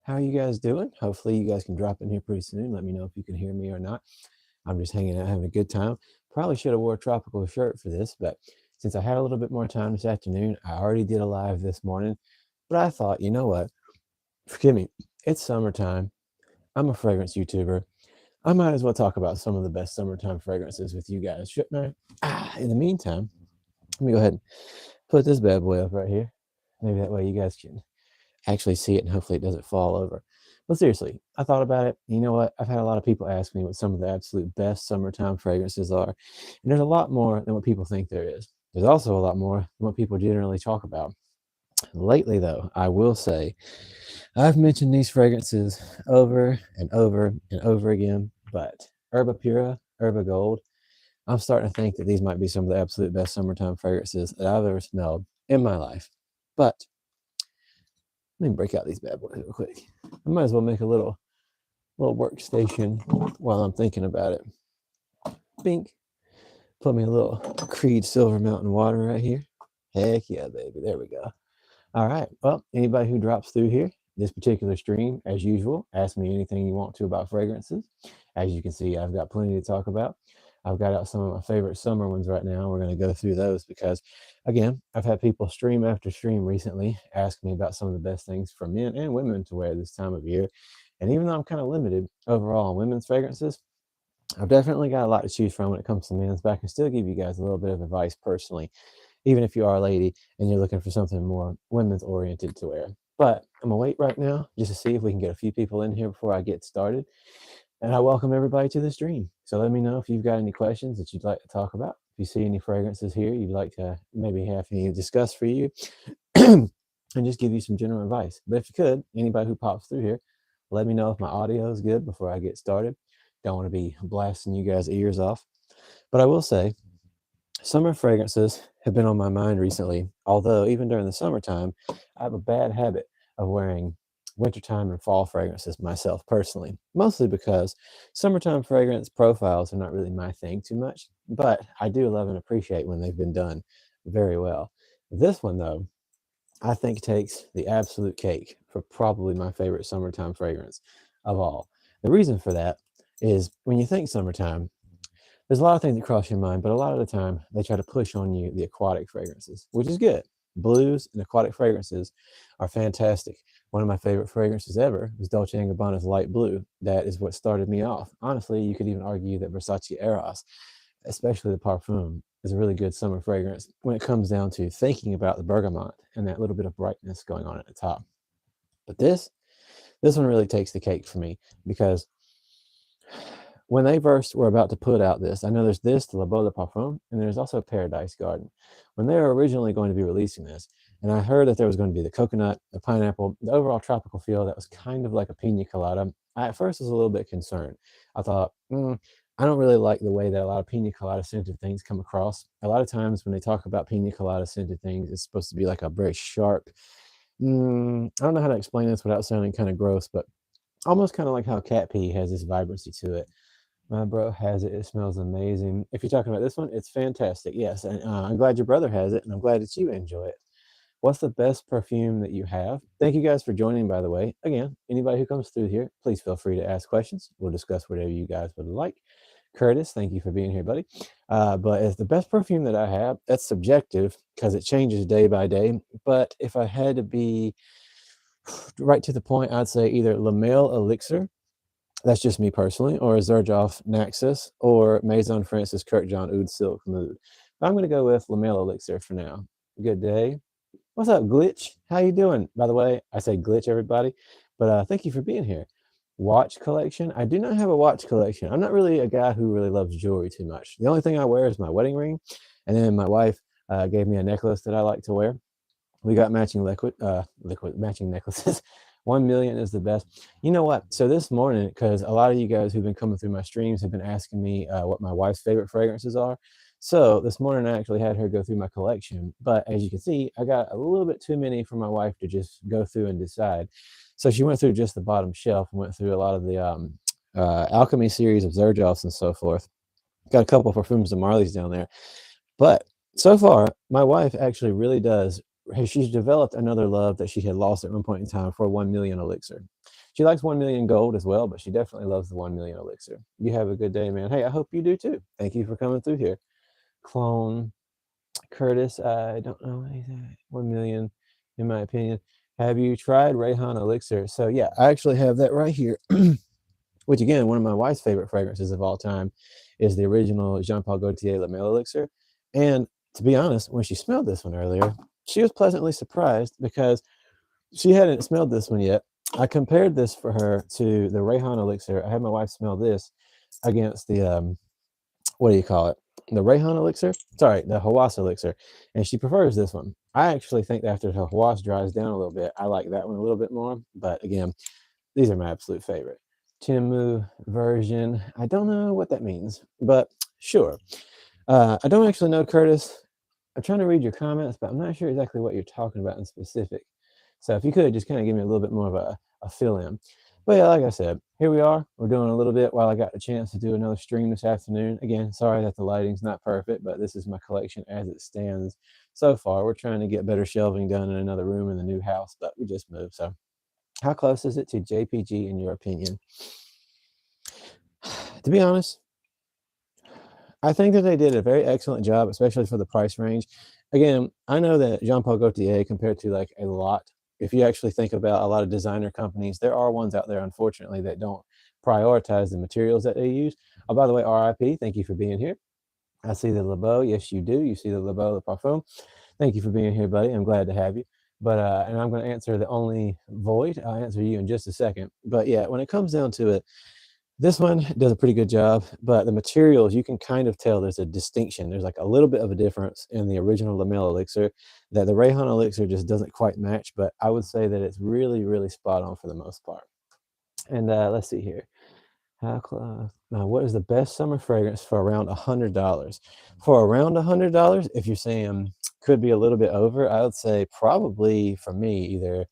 How are you guys doing? Hopefully you guys can drop in here pretty soon. Let me know if you can hear me or not. I'm just hanging out, having a good time. Probably should have wore a tropical shirt for this, but since I had a little bit more time this afternoon, I already did a live this morning. But I thought, you know what? Forgive me. It's summertime. I'm a fragrance YouTuber. I might as well talk about some of the best summertime fragrances with you guys, shouldn't I? In the meantime, let me go ahead and put this bad boy up right here. Maybe that way you guys can actually see it and hopefully it doesn't fall over. But seriously, I thought about it. You know what? I've had a lot of people ask me what some of the absolute best summertime fragrances are. And there's a lot more than what people think there is. There's also a lot more than what people generally talk about. Lately, though, I will say I've mentioned these fragrances over and over and over again, but Herba Pura, Herba Gold, I'm starting to think that these might be some of the absolute best summertime fragrances that I've ever smelled in my life. But let me break out these bad boys real quick. I might as well make a little workstation while I'm thinking about it. Bink. Put me a little Creed Silver Mountain water right here. Heck yeah, baby. There we go. All right. Well, anybody who drops through here, this particular stream, as usual, ask me anything you want to about fragrances. As you can see, I've got plenty to talk about. I've got out some of my favorite summer ones right now. We're going to go through those because, again, I've had people stream after stream recently ask me about some of the best things for men and women to wear this time of year. And even though I'm kind of limited overall on women's fragrances, I've definitely got a lot to choose from when it comes to men's, but I can still give you guys a little bit of advice personally, even if you are a lady and you're looking for something more women's oriented to wear. But I'm gonna wait right now just to see if we can get a few people in here before I get started. And I welcome everybody to the stream. So let me know if you've got any questions that you'd like to talk about. If you see any fragrances here you'd like to maybe have me discuss for you and just give you some general advice. But if you could, anybody who pops through here, let me know if my audio is good before I get started. Don't want to be blasting you guys' ears off. But I will say, summer fragrances have been on my mind recently, although even during the summertime, I have a bad habit of wearing wintertime and fall fragrances myself personally, mostly because summertime fragrance profiles are not really my thing too much, but I do love and appreciate when they've been done very well. This one, though, I think takes the absolute cake for probably my favorite summertime fragrance of all. The reason for that is when you think summertime, there's a lot of things that cross your mind, but a lot of the time they try to push on you the aquatic fragrances, which is good. Blues and aquatic fragrances are fantastic. One of my favorite fragrances ever was Dolce & Gabbana's Light Blue. That is what started me off. Honestly, you could even argue that Versace Eros, especially the perfume, is a really good summer fragrance when it comes down to thinking about the bergamot and that little bit of brightness going on at the top. But this one really takes the cake for me because when they first were about to put out this, I know there's this, the La Beau de Parfum, and there's also Paradise Garden. When they were originally going to be releasing this, and I heard that there was going to be the coconut, the pineapple, the overall tropical feel that was kind of like a pina colada, I at first was a little bit concerned. I thought, I don't really like the way that a lot of pina colada scented things come across. A lot of times when they talk about pina colada scented things, it's supposed to be like a very sharp, I don't know how to explain this without sounding kind of gross, but almost kind of like how cat pee has this vibrancy to it. My bro has it. It smells amazing. If you're talking about this one, it's fantastic. Yes, and I'm glad your brother has it, and I'm glad that you enjoy it. What's the best perfume that you have? Thank you guys for joining, by the way. Again, anybody who comes through here, please feel free to ask questions. We'll discuss whatever you guys would like. Curtis, thank you for being here, buddy. But as the best perfume that I have, that's subjective because it changes day by day. But if I had to be right to the point, I'd say either La Male Elixir, that's just me personally, or Zerjoff Naxos, or Maison Francis Kirk John Oud Silk Mood. But I'm going to go with La Male Elixir for now. Good day. What's up, Glitch? How you doing? By the way, I say Glitch, everybody, but thank you for being here. Watch collection. I do not have a watch collection. I'm not really a guy who really loves jewelry too much. The only thing I wear is my wedding ring, and then my wife gave me a necklace that I like to wear. We got matching matching necklaces. 1 million is the best. You know what? So this morning, because a lot of you guys who've been coming through my streams have been asking me what my wife's favorite fragrances are. So this morning I actually had her go through my collection. But as you can see, I got a little bit too many for my wife to just go through and decide. So she went through just the bottom shelf and went through a lot of the Alchemy series of Zerjoffs and so forth. Got a couple of perfumes de Marley's down there. But so far, my wife actually really does. She's developed another love that she had lost at one point in time for 1 million elixir. She likes 1 million gold as well, but she definitely loves the 1 million elixir. You have a good day, man. Hey, I hope you do too. Thank you for coming through here. Clone Curtis, I don't know what he's at. 1 million, in my opinion. Have you tried Rayhan elixir? So yeah, I actually have that right here. Which again, one of my wife's favorite fragrances of all time is the original Jean Paul Gaultier La Mel elixir. And to be honest, when she smelled this one earlier, she was pleasantly surprised because she hadn't smelled this one yet. I compared this for her to the Rayhan elixir. I had my wife smell this against the what do you call it? The Rayhan elixir? Sorry, the Hawas elixir. And she prefers this one. I actually think that after the Hawas dries down a little bit, I like that one a little bit more. But again, these are my absolute favorite. Timu version. I don't know what that means, but sure. I don't actually know, Curtis. I'm trying to read your comments, but I'm not sure exactly what you're talking about in specific. So if you could just kind of give me a little bit more of a fill in. But yeah, like I said, here we are. We're doing a little bit while I got the chance to do another stream this afternoon. Again, sorry that the lighting's not perfect, but this is my collection as it stands so far. We're trying to get better shelving done in another room in the new house, but we just moved. So how close is it to JPG in your opinion? To be honest, I think that they did a very excellent job, especially for the price range. Again, I know that Jean Paul Gaultier, compared to like a lot, if you actually think about a lot of designer companies, there are ones out there, unfortunately, that don't prioritize the materials that they use. Oh, by the way, RIP, thank you for being here. I see the LeBeau. Yes, you do. You see the LeBeau, the Parfum. Thank you for being here, buddy. I'm glad to have you. But, and I'm going to answer the only void. I'll answer you in just a second. But yeah, when it comes down to it, this one does a pretty good job, but the materials, you can kind of tell there's a distinction. There's like a little bit of a difference in the original Lamel elixir that the Rayhan elixir just doesn't quite match, but I would say that it's really, really spot on for the most part. And let's see here. What is the best summer fragrance for around $100? For around $100, if you're saying could be a little bit over, I would say probably for me either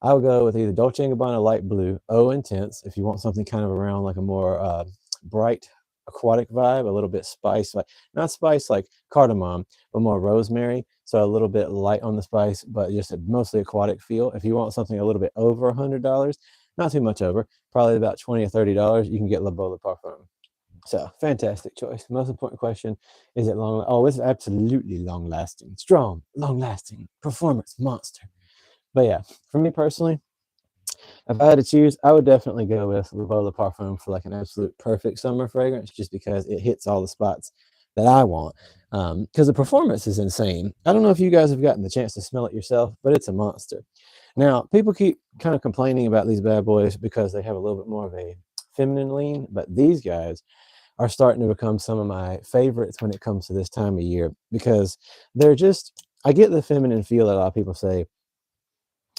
I would go with either Dolce& Gabbana Light Blue, O Intense, if you want something kind of around like a more bright aquatic vibe, a little bit spice, like not spice like cardamom, but more rosemary. So a little bit light on the spice, but just a mostly aquatic feel. If you want something a little bit over $100, not too much over, probably about $20 or $30, you can get Le Beau Parfum. So fantastic choice. Most important question, is it long? Oh, it's absolutely long lasting, strong, long lasting, performance monster. But yeah, for me personally, if I had to choose, I would definitely go with Le Beau Parfum for like an absolute perfect summer fragrance, just because it hits all the spots that I want. Because the performance is insane. I don't know if you guys have gotten the chance to smell it yourself, but it's a monster. Now, people keep kind of complaining about these bad boys because they have a little bit more of a feminine lean, but these guys are starting to become some of my favorites when it comes to this time of year, because they're just, I get the feminine feel that a lot of people say,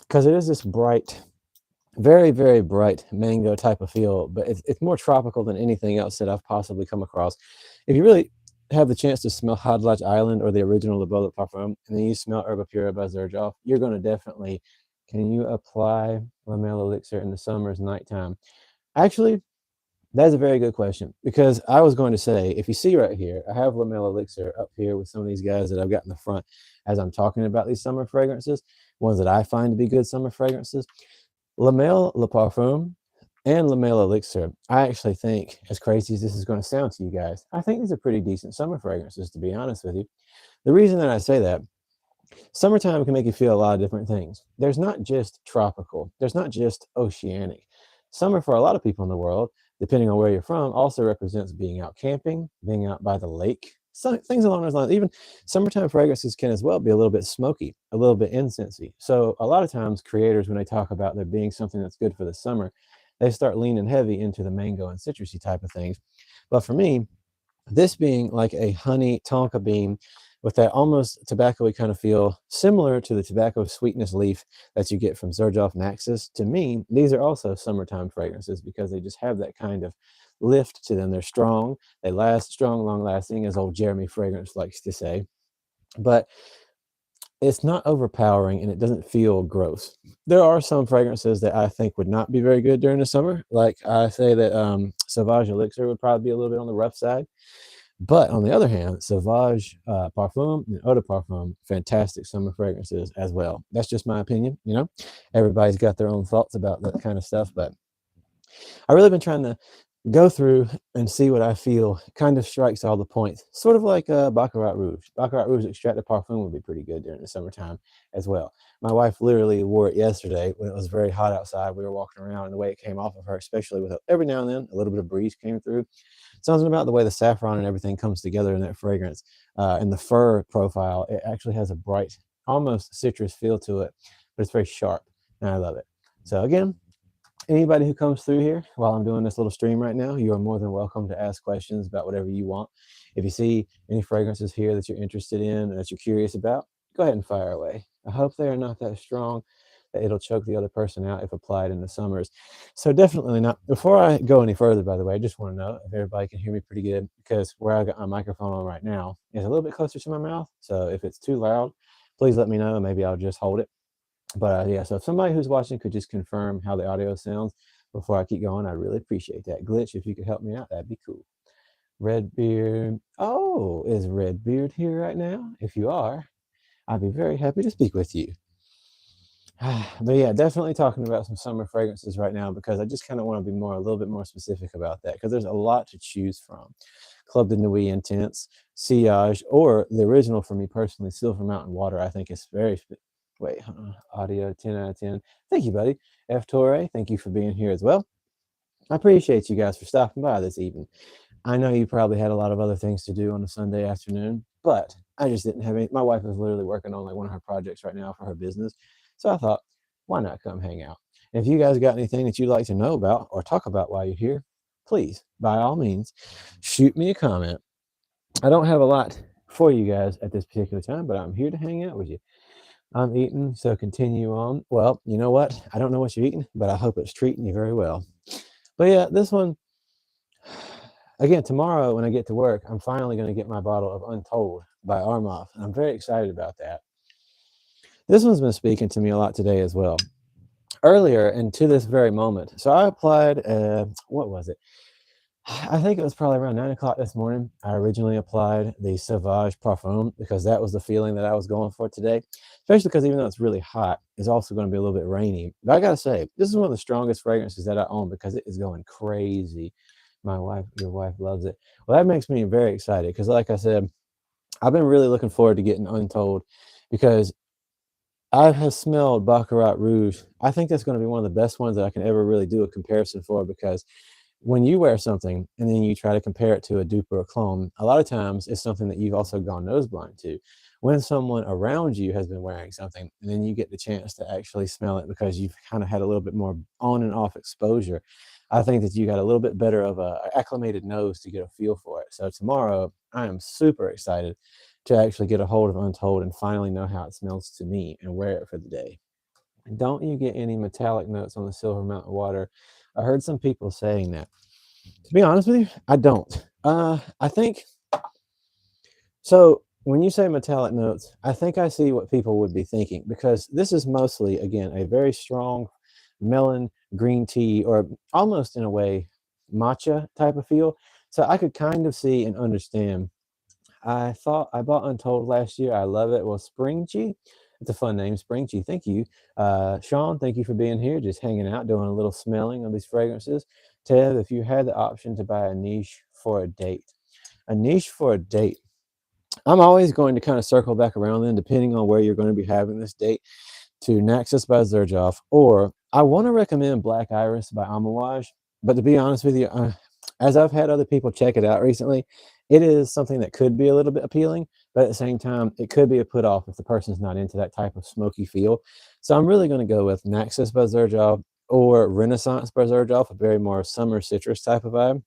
because it is this bright, very, very bright mango type of feel, but it's more tropical than anything else that I've possibly come across. If you really have the chance to smell Hadlach Island or the original Le Beau Parfum, and then you smell Herba Pura by Xerjoff, you're going to definitely, can you apply Lamel Elixir in the summer's nighttime? Actually, that's a very good question, because I was going to say, if you see right here, I have Lamel Elixir up here with some of these guys that I've got in the front as I'm talking about these summer fragrances, ones that I find to be good summer fragrances. Lamel Le Parfum and Lamel Elixir, I actually think, as crazy as this is going to sound to you guys, I think these are pretty decent summer fragrances, to be honest with you. The reason that I say that, summertime can make you feel a lot of different things. There's not just tropical, there's not just oceanic. Summer for a lot of people in the world, depending on where you're from, also represents being out camping, being out by the lake, some things along those lines. Even summertime fragrances can as well be a little bit smoky, a little bit incensey. So a lot of times creators, when they talk about there being something that's good for the summer, they start leaning heavy into the mango and citrusy type of things. But for me, this being like a honey tonka bean with that almost tobacco-y kind of feel, similar to the tobacco sweetness leaf that you get from Xerjoff Naxos, to me, these are also summertime fragrances because they just have that kind of lift to them. They're strong, they last, strong, long-lasting, as old Jeremy Fragrance likes to say. But it's not overpowering and it doesn't feel gross. There are some fragrances that I think would not be very good during the summer. Like I say that Sauvage Elixir would probably be a little bit on the rough side. But on the other hand, Sauvage Parfum and Eau de Parfum, fantastic summer fragrances as well. That's just my opinion, you know. Everybody's got their own thoughts about that kind of stuff, but I really been trying to go through and see what I feel kind of strikes all the points. Sort of like Baccarat Rouge. Baccarat Rouge Extrait de Parfum would be pretty good during the summertime as well. My wife literally wore it yesterday when it was very hot outside. We were walking around, and the way it came off of her, especially with every now and then a little bit of breeze came through. Something about the way the saffron and everything comes together in that fragrance. And the fur profile, it actually has a bright, almost citrus feel to it, but it's very sharp, and I love it. So again, anybody who comes through here while I'm doing this little stream right now, you are more than welcome to ask questions about whatever you want. If you see any fragrances here that you're interested in or that you're curious about, go ahead and fire away. I hope they are not that strong that it'll choke the other person out if applied in the summers. So definitely not. Before I go any further, by the way, I just want to know if everybody can hear me pretty good, because where I got my microphone on right now is a little bit closer to my mouth. So if it's too loud, please let me know. Maybe I'll just hold it. But yeah, so if somebody who's watching could just confirm how the audio sounds before I keep going, I'd really appreciate that. Glitch, if you could help me out, that'd be cool. Redbeard. Oh, is Redbeard here right now? If you are, I'd be very happy to speak with you. But yeah, definitely talking about some summer fragrances right now, because I just kind of want to be a little bit more specific about that, because there's a lot to choose from. Club de Nuit Intense, Sillage, or the original for me personally, Silver Mountain Water, I think is very, wait, audio 10 out of 10. Thank you, buddy. F. Torre, thank you for being here as well. I appreciate you guys for stopping by this evening. I know you probably had a lot of other things to do on a Sunday afternoon, but I just didn't have any. My wife is literally working on like one of her projects right now for her business. So I thought, why not come hang out? And if you guys got anything that you'd like to know about or talk about while you're here, please, by all means, shoot me a comment. I don't have a lot for you guys at this particular time, but I'm here to hang out with you. I'm eating, so continue on. Well, you know what? I don't know what you're eating, but I hope it's treating you very well. But yeah, this one, again, tomorrow when I get to work, I'm finally going to get my bottle of Untold by Armoff. And I'm very excited about that. This one's been speaking to me a lot today as well. Earlier and to this very moment. So I applied, what was it? I think it was probably around 9 o'clock this morning. I originally applied the Sauvage Parfum because that was the feeling that I was going for today, especially because even though it's really hot, it's also going to be a little bit rainy. But I got to say, this is one of the strongest fragrances that I own because it is going crazy. Your wife loves it. Well, that makes me very excited because, like I said, I've been really looking forward to getting Untold, because I have smelled Baccarat Rouge. I think that's going to be one of the best ones that I can ever really do a comparison for, because when you wear something and then you try to compare it to a dupe or a clone, a lot of times it's something that you've also gone nose blind to. When someone around you has been wearing something and then you get the chance to actually smell it because you've kind of had a little bit more on and off exposure, I think that you got a little bit better of a acclimated nose to get a feel for it. So tomorrow, I am super excited to actually get a hold of Untold and finally know how it smells to me and wear it for the day. Don't you get any metallic notes on the Silver Mountain Water? I heard some people saying that. To be honest with you, I don't. I think so. When you say metallic notes, I think I see what people would be thinking, because this is mostly, again, a very strong melon green tea, or almost in a way matcha type of feel. So I could kind of see and understand. I thought I bought Untold last year. I love it. Well, Spring Chi, it's a fun name, Spring Chi. Thank you. Sean, thank you for being here, just hanging out, doing a little smelling of these fragrances. Ted, if you had the option to buy a niche for a niche for a date, I'm always going to kind of circle back around then, depending on where you're going to be having this date, to Naxos by Zerjoff, or I want to recommend Black Iris by Amouage. But to be honest with you, as I've had other people check it out recently, it is something that could be a little bit appealing, but at the same time, it could be a put off if the person's not into that type of smoky feel. So I'm really going to go with Naxos by Zerjoff, or Renaissance by Zerjoff, a very more summer citrus type of vibe,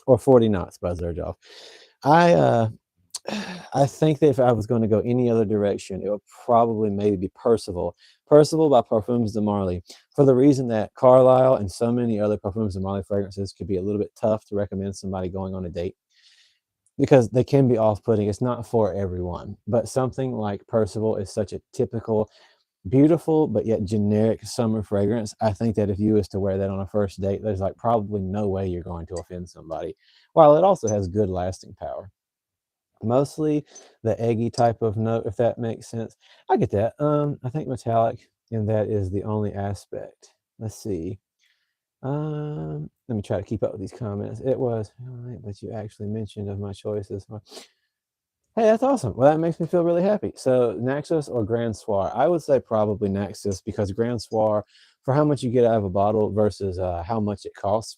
or 40 Knots by Zerjoff. I I think that if I was going to go any other direction, it would probably maybe be Percival. Percival by Parfums de Marly, for the reason that Carlisle and so many other Parfums de Marly fragrances could be a little bit tough to recommend somebody going on a date, because they can be off-putting. It's not for everyone. But something like Percival is such a typical, beautiful, but yet generic summer fragrance. I think that if you was to wear that on a first date, there's like probably no way you're going to offend somebody, while it also has good lasting power. Mostly the eggy type of note, if that makes sense. I get that. I think metallic, and that is the only aspect. Let's see. Let me try to keep up with these comments. It was, all right, but you actually mentioned of my choices. Hey, that's awesome. Well, that makes me feel really happy. So, Naxos or Grand Soir? I would say probably Naxos because Grand Soir, for how much you get out of a bottle versus how much it costs,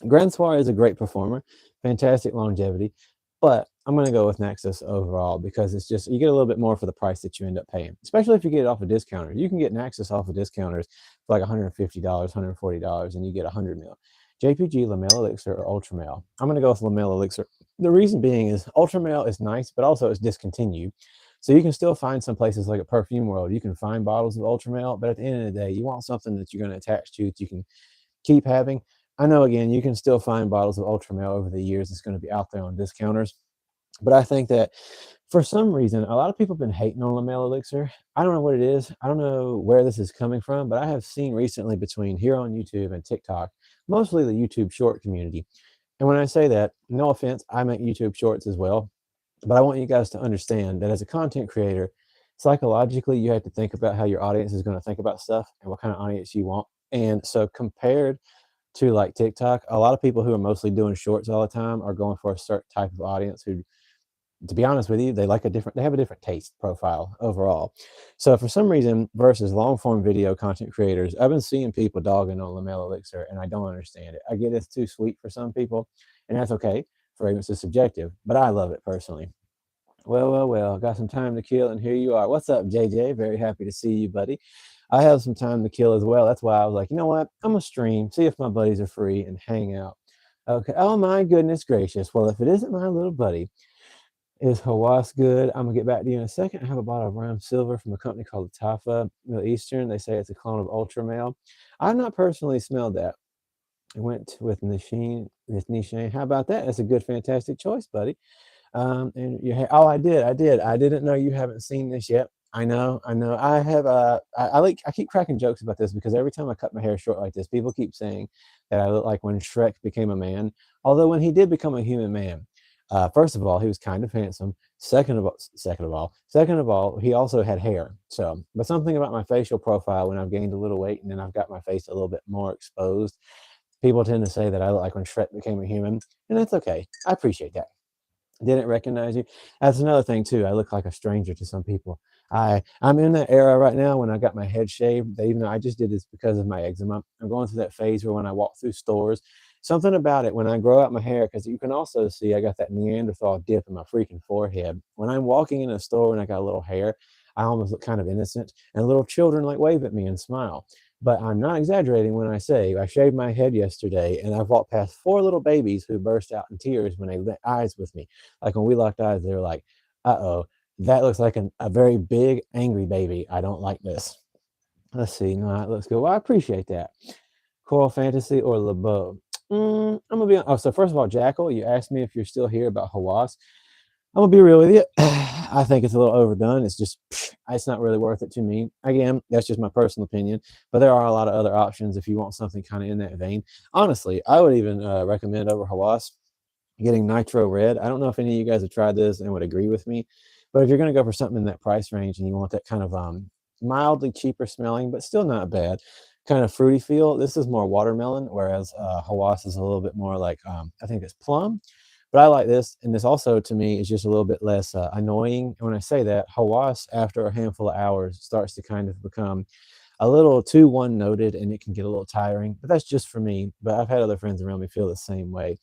Grand Soir is a great performer, fantastic longevity, but I'm gonna go with Nexus overall because it's just you get a little bit more for the price that you end up paying, especially if you get it off of discounters. You can get Nexus off of discounters for like $150, $140, and you get 100 mil. JPG, Lamel Elixir, or Ultra Male. I'm gonna go with Lamel Elixir. The reason being is Ultra Male is nice, but also it's discontinued. So you can still find some places like a Perfume World. You can find bottles of Ultra Male, but at the end of the day, you want something that you're going to attach to that you can keep having. I know again, you can still find bottles of Ultra Male over the years. It's going to be out there on discounters. But I think that for some reason, a lot of people have been hating on Lamel Elixir. I don't know what it is. I don't know where this is coming from, but I have seen recently between here on YouTube and TikTok, mostly the YouTube short community. And when I say that, no offense, I make YouTube shorts as well. But I want you guys to understand that as a content creator, psychologically, you have to think about how your audience is going to think about stuff and what kind of audience you want. And so compared to like TikTok, a lot of people who are mostly doing shorts all the time are going for a certain type of audience who, to be honest with you, they have a different taste profile overall. So for some reason, versus long form video content creators, I've been seeing people dogging on Lamel Elixir, and I don't understand it. I get it's too sweet for some people, and that's okay. Fragrance is subjective, but I love it personally. Well, got some time to kill, and here you are. What's up, JJ? Very happy to see you, buddy. I have some time to kill as well. That's why I was like, you know what? I'm gonna stream, see if my buddies are free, and hang out. Okay. Oh my goodness gracious. Well, if it isn't my little buddy, is Hawass good? I'm gonna get back to you in a second. I have a bottle of Rhine Silver from a company called Tafa Middle Eastern. They say it's a clone of Ultra Male. I've not personally smelled that. I went with Nishane. How about that? That's a good, fantastic choice, buddy. And your hair. Oh, I didn't know you haven't seen this yet. I know. I have. I like. I keep cracking jokes about this because every time I cut my hair short like this, people keep saying that I look like when Shrek became a man. Although when he did become a human man, first of all, he was kind of handsome. Second of all, he also had hair. So, but something about my facial profile when I've gained a little weight and then I've got my face a little bit more exposed, people tend to say that I look like when Shrek became a human, and that's okay. I appreciate that. Didn't recognize you. That's another thing too. I look like a stranger to some people. I'm in that era right now when I got my head shaved. That even though I just did this because of my eczema, I'm going through that phase where when I walk through stores, something about it when I grow out my hair, because you can also see I got that Neanderthal dip in my freaking forehead. When I'm walking in a store and I got a little hair, I almost look kind of innocent, and little children like wave at me and smile. But I'm not exaggerating when I say I shaved my head yesterday and I've walked past four little babies who burst out in tears when they lit eyes with me. Like when we locked eyes, they were like, uh-oh, that looks like a very big, angry baby. I don't like this. Let's see. No, that looks good. Well, I appreciate that. Coral Fantasy or LeBeau? I'm gonna be oh, so first of all, Jackal, you asked me if you're still here about Hawass. I'm gonna be real with you. I think it's a little overdone. It's just, it's not really worth it to me. Again, that's just my personal opinion. But there are a lot of other options if you want something kind of in that vein. Honestly, I would even recommend over Hawass getting Nitro Red. I don't know if any of you guys have tried this and would agree with me, but if you're going to go for something in that price range and you want that kind of mildly cheaper smelling, but still not bad, kind of fruity feel, this is more watermelon, whereas Hawass is a little bit more like, I think it's plum. But I like this, and this also to me is just a little bit less annoying. And when I say that, Hawass after a handful of hours starts to kind of become a little too one noted, and it can get a little tiring. But that's just for me. But I've had other friends around me feel the same way.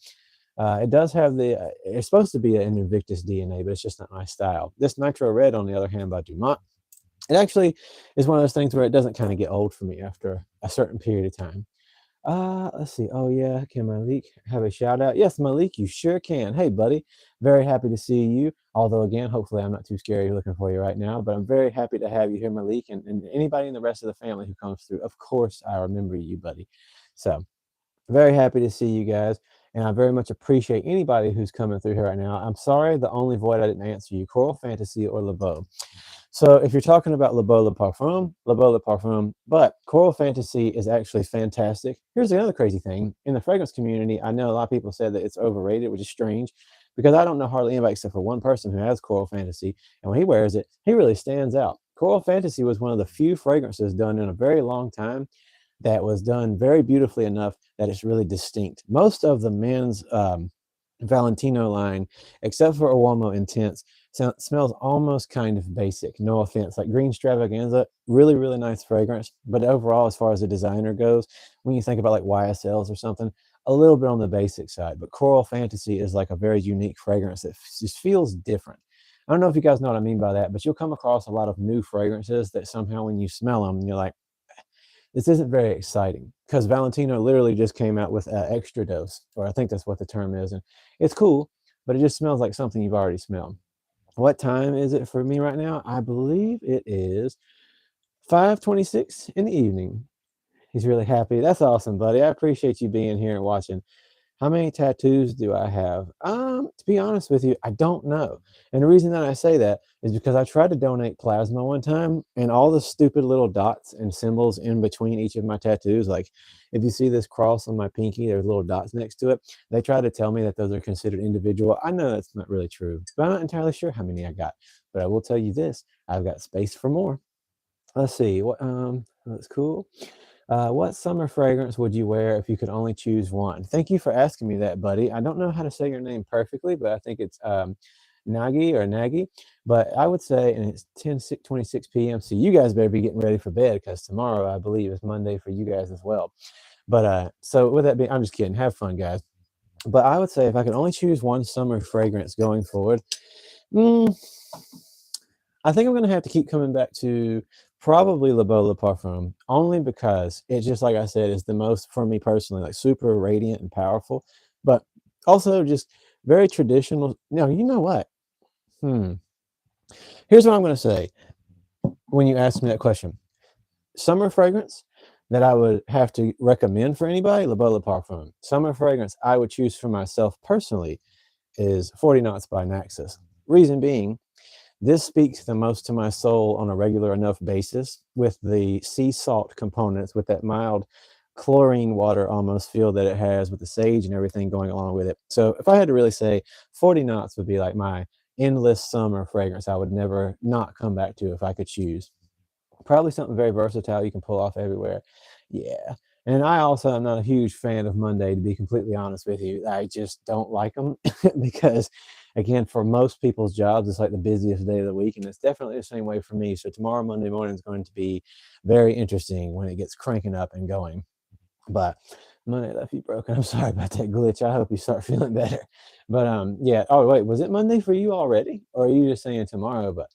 It does have it's supposed to be an Invictus DNA, but it's just not my style. This Nitro Red, on the other hand, by Dumont, it actually is one of those things where it doesn't kind of get old for me after a certain period of time. Let's see. Oh yeah, can Malik have a shout out? Yes, Malik, you sure can. Hey, buddy, very happy to see you. Although again, hopefully I'm not too scary looking for you right now, but I'm very happy to have you here, Malik, and anybody in the rest of the family who comes through. Of course, I remember you, buddy. So very happy to see you guys, and I very much appreciate anybody who's coming through here right now. I'm sorry, the only void I didn't answer you, Coral Fantasy or LeBeau. So if you're talking about Le Beau Le Parfum, but Coral Fantasy is actually fantastic. Here's another crazy thing. In the fragrance community, I know a lot of people said that it's overrated, which is strange because I don't know hardly anybody except for one person who has Coral Fantasy. And when he wears it, he really stands out. Coral Fantasy was one of the few fragrances done in a very long time that was done very beautifully enough that it's really distinct. Most of the men's Valentino line, except for Uomo Intense, smells almost kind of basic. No offense, like Green Stravaganza, really, really nice fragrance. But overall, as far as the designer goes, when you think about like YSLs or something, a little bit on the basic side. But Coral Fantasy is like a very unique fragrance that just feels different. I don't know if you guys know what I mean by that, but you'll come across a lot of new fragrances that somehow when you smell them, you're like, this isn't very exciting, because Valentino literally just came out with extra dose, or I think that's what the term is. And it's cool, but it just smells like something you've already smelled. What time is it for me right now? I believe it is 5:26 in the evening. He's really happy. That's awesome, buddy. I appreciate you being here and watching. How many tattoos do I have? To be honest with you, I don't know. And the reason that I say that is because I tried to donate plasma one time, and all the stupid little dots and symbols in between each of my tattoos, like if you see this cross on my pinky, there's little dots next to it. They try to tell me that those are considered individual. I know that's not really true, but I'm not entirely sure how many I got. But I will tell you this, I've got space for more. Let's see. That's cool. What summer fragrance would you wear if you could only choose one? Thank you for asking me that, buddy. I don't know how to say your name perfectly, but I think it's Nagi or Nagy. But I would say, and it's 10:26 p.m. So you guys better be getting ready for bed, because tomorrow, I believe, is Monday for you guys as well. But so with that being, I'm just kidding. Have fun, guys. But I would say if I could only choose one summer fragrance going forward, mm, I think I'm gonna have to keep coming back to probably Le Beau Le Parfum, only because it's just like I said, it's the most for me personally, like super radiant and powerful, but also just very traditional. No, you know what? Hmm. Here's what I'm gonna say when you ask me that question. Summer fragrance that I would have to recommend for anybody, Le Beau Le Parfum. Summer fragrance I would choose for myself personally is 40 Knots by Naxos. Reason being, this speaks the most to my soul on a regular enough basis, with the sea salt components, with that mild chlorine water almost feel that it has, with the sage and everything going along with it. So if I had to really say, 40 Knots would be like my endless summer fragrance I would never not come back to if I could choose. Probably something very versatile you can pull off everywhere. Yeah. And I also am not a huge fan of Monday, to be completely honest with you. I just don't like them because, again, for most people's jobs, it's like the busiest day of the week. And it's definitely the same way for me. So tomorrow, Monday morning, is going to be very interesting when it gets cranking up and going. But Monday left you broken. I'm sorry about that glitch. I hope you start feeling better. But yeah. Oh wait, was it Monday for you already, or are you just saying tomorrow? But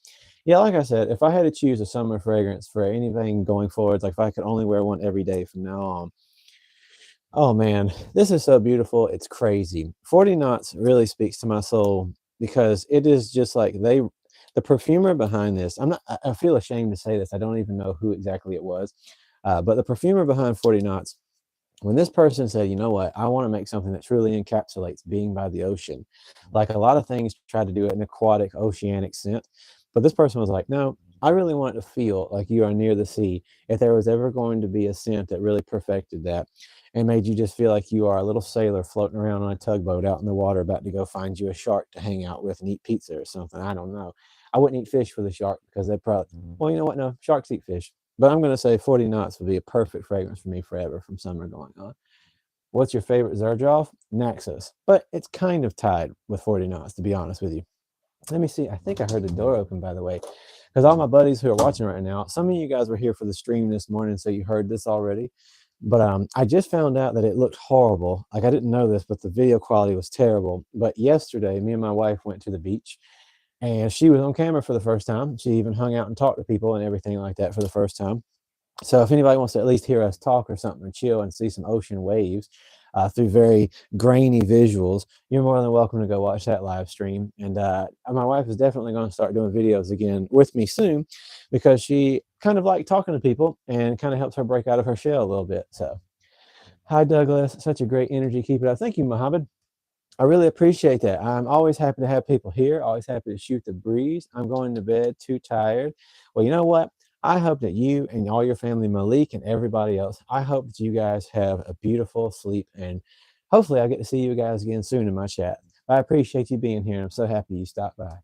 yeah, like I said, if I had to choose a summer fragrance for anything going forward, like if I could only wear one every day from now on, oh man, this is so beautiful. It's crazy. 40 Knots really speaks to my soul, because it is just like the perfumer behind this. I feel ashamed to say this. I don't even know who exactly it was. But the perfumer behind 40 Knots, when this person said, you know what, I want to make something that truly encapsulates being by the ocean, like a lot of things try to do it an aquatic, oceanic scent. But this person was like, no, I really want it to feel like you are near the sea. If there was ever going to be a scent that really perfected that and made you just feel like you are a little sailor floating around on a tugboat out in the water about to go find you a shark to hang out with and eat pizza or something. I don't know. I wouldn't eat fish for the shark, because they probably, well, you know what? No, sharks eat fish. But I'm going to say 40 Knots would be a perfect fragrance for me forever from summer going on. What's your favorite Xerjoff? Naxos. But it's kind of tied with 40 Knots, to be honest with you. Let me see. I think I heard the door open, by the way, because all my buddies who are watching right now, some of you guys were here for the stream this morning, so you heard this already. But I just found out that it looked horrible. Like, I didn't know this, but the video quality was terrible. But yesterday, me and my wife went to the beach, and she was on camera for the first time. She even hung out and talked to people and everything like that for the first time. So if anybody wants to at least hear us talk or something and chill and see some ocean waves through very grainy visuals, you're more than welcome to go watch that live stream. And my wife is definitely going to start doing videos again with me soon, because she kind of liked talking to people and kind of helps her break out of her shell a little bit. So hi, Douglas. Such a great energy. Keep it up. Thank you, Mohammed. I really appreciate that. I'm always happy to have people here, always happy to shoot the breeze. I'm going to bed too tired. Well, you know what? I hope that you and all your family, Malik and everybody else, I hope that you guys have a beautiful sleep, and hopefully I get to see you guys again soon in my chat. I appreciate you being here. I'm so happy you stopped by.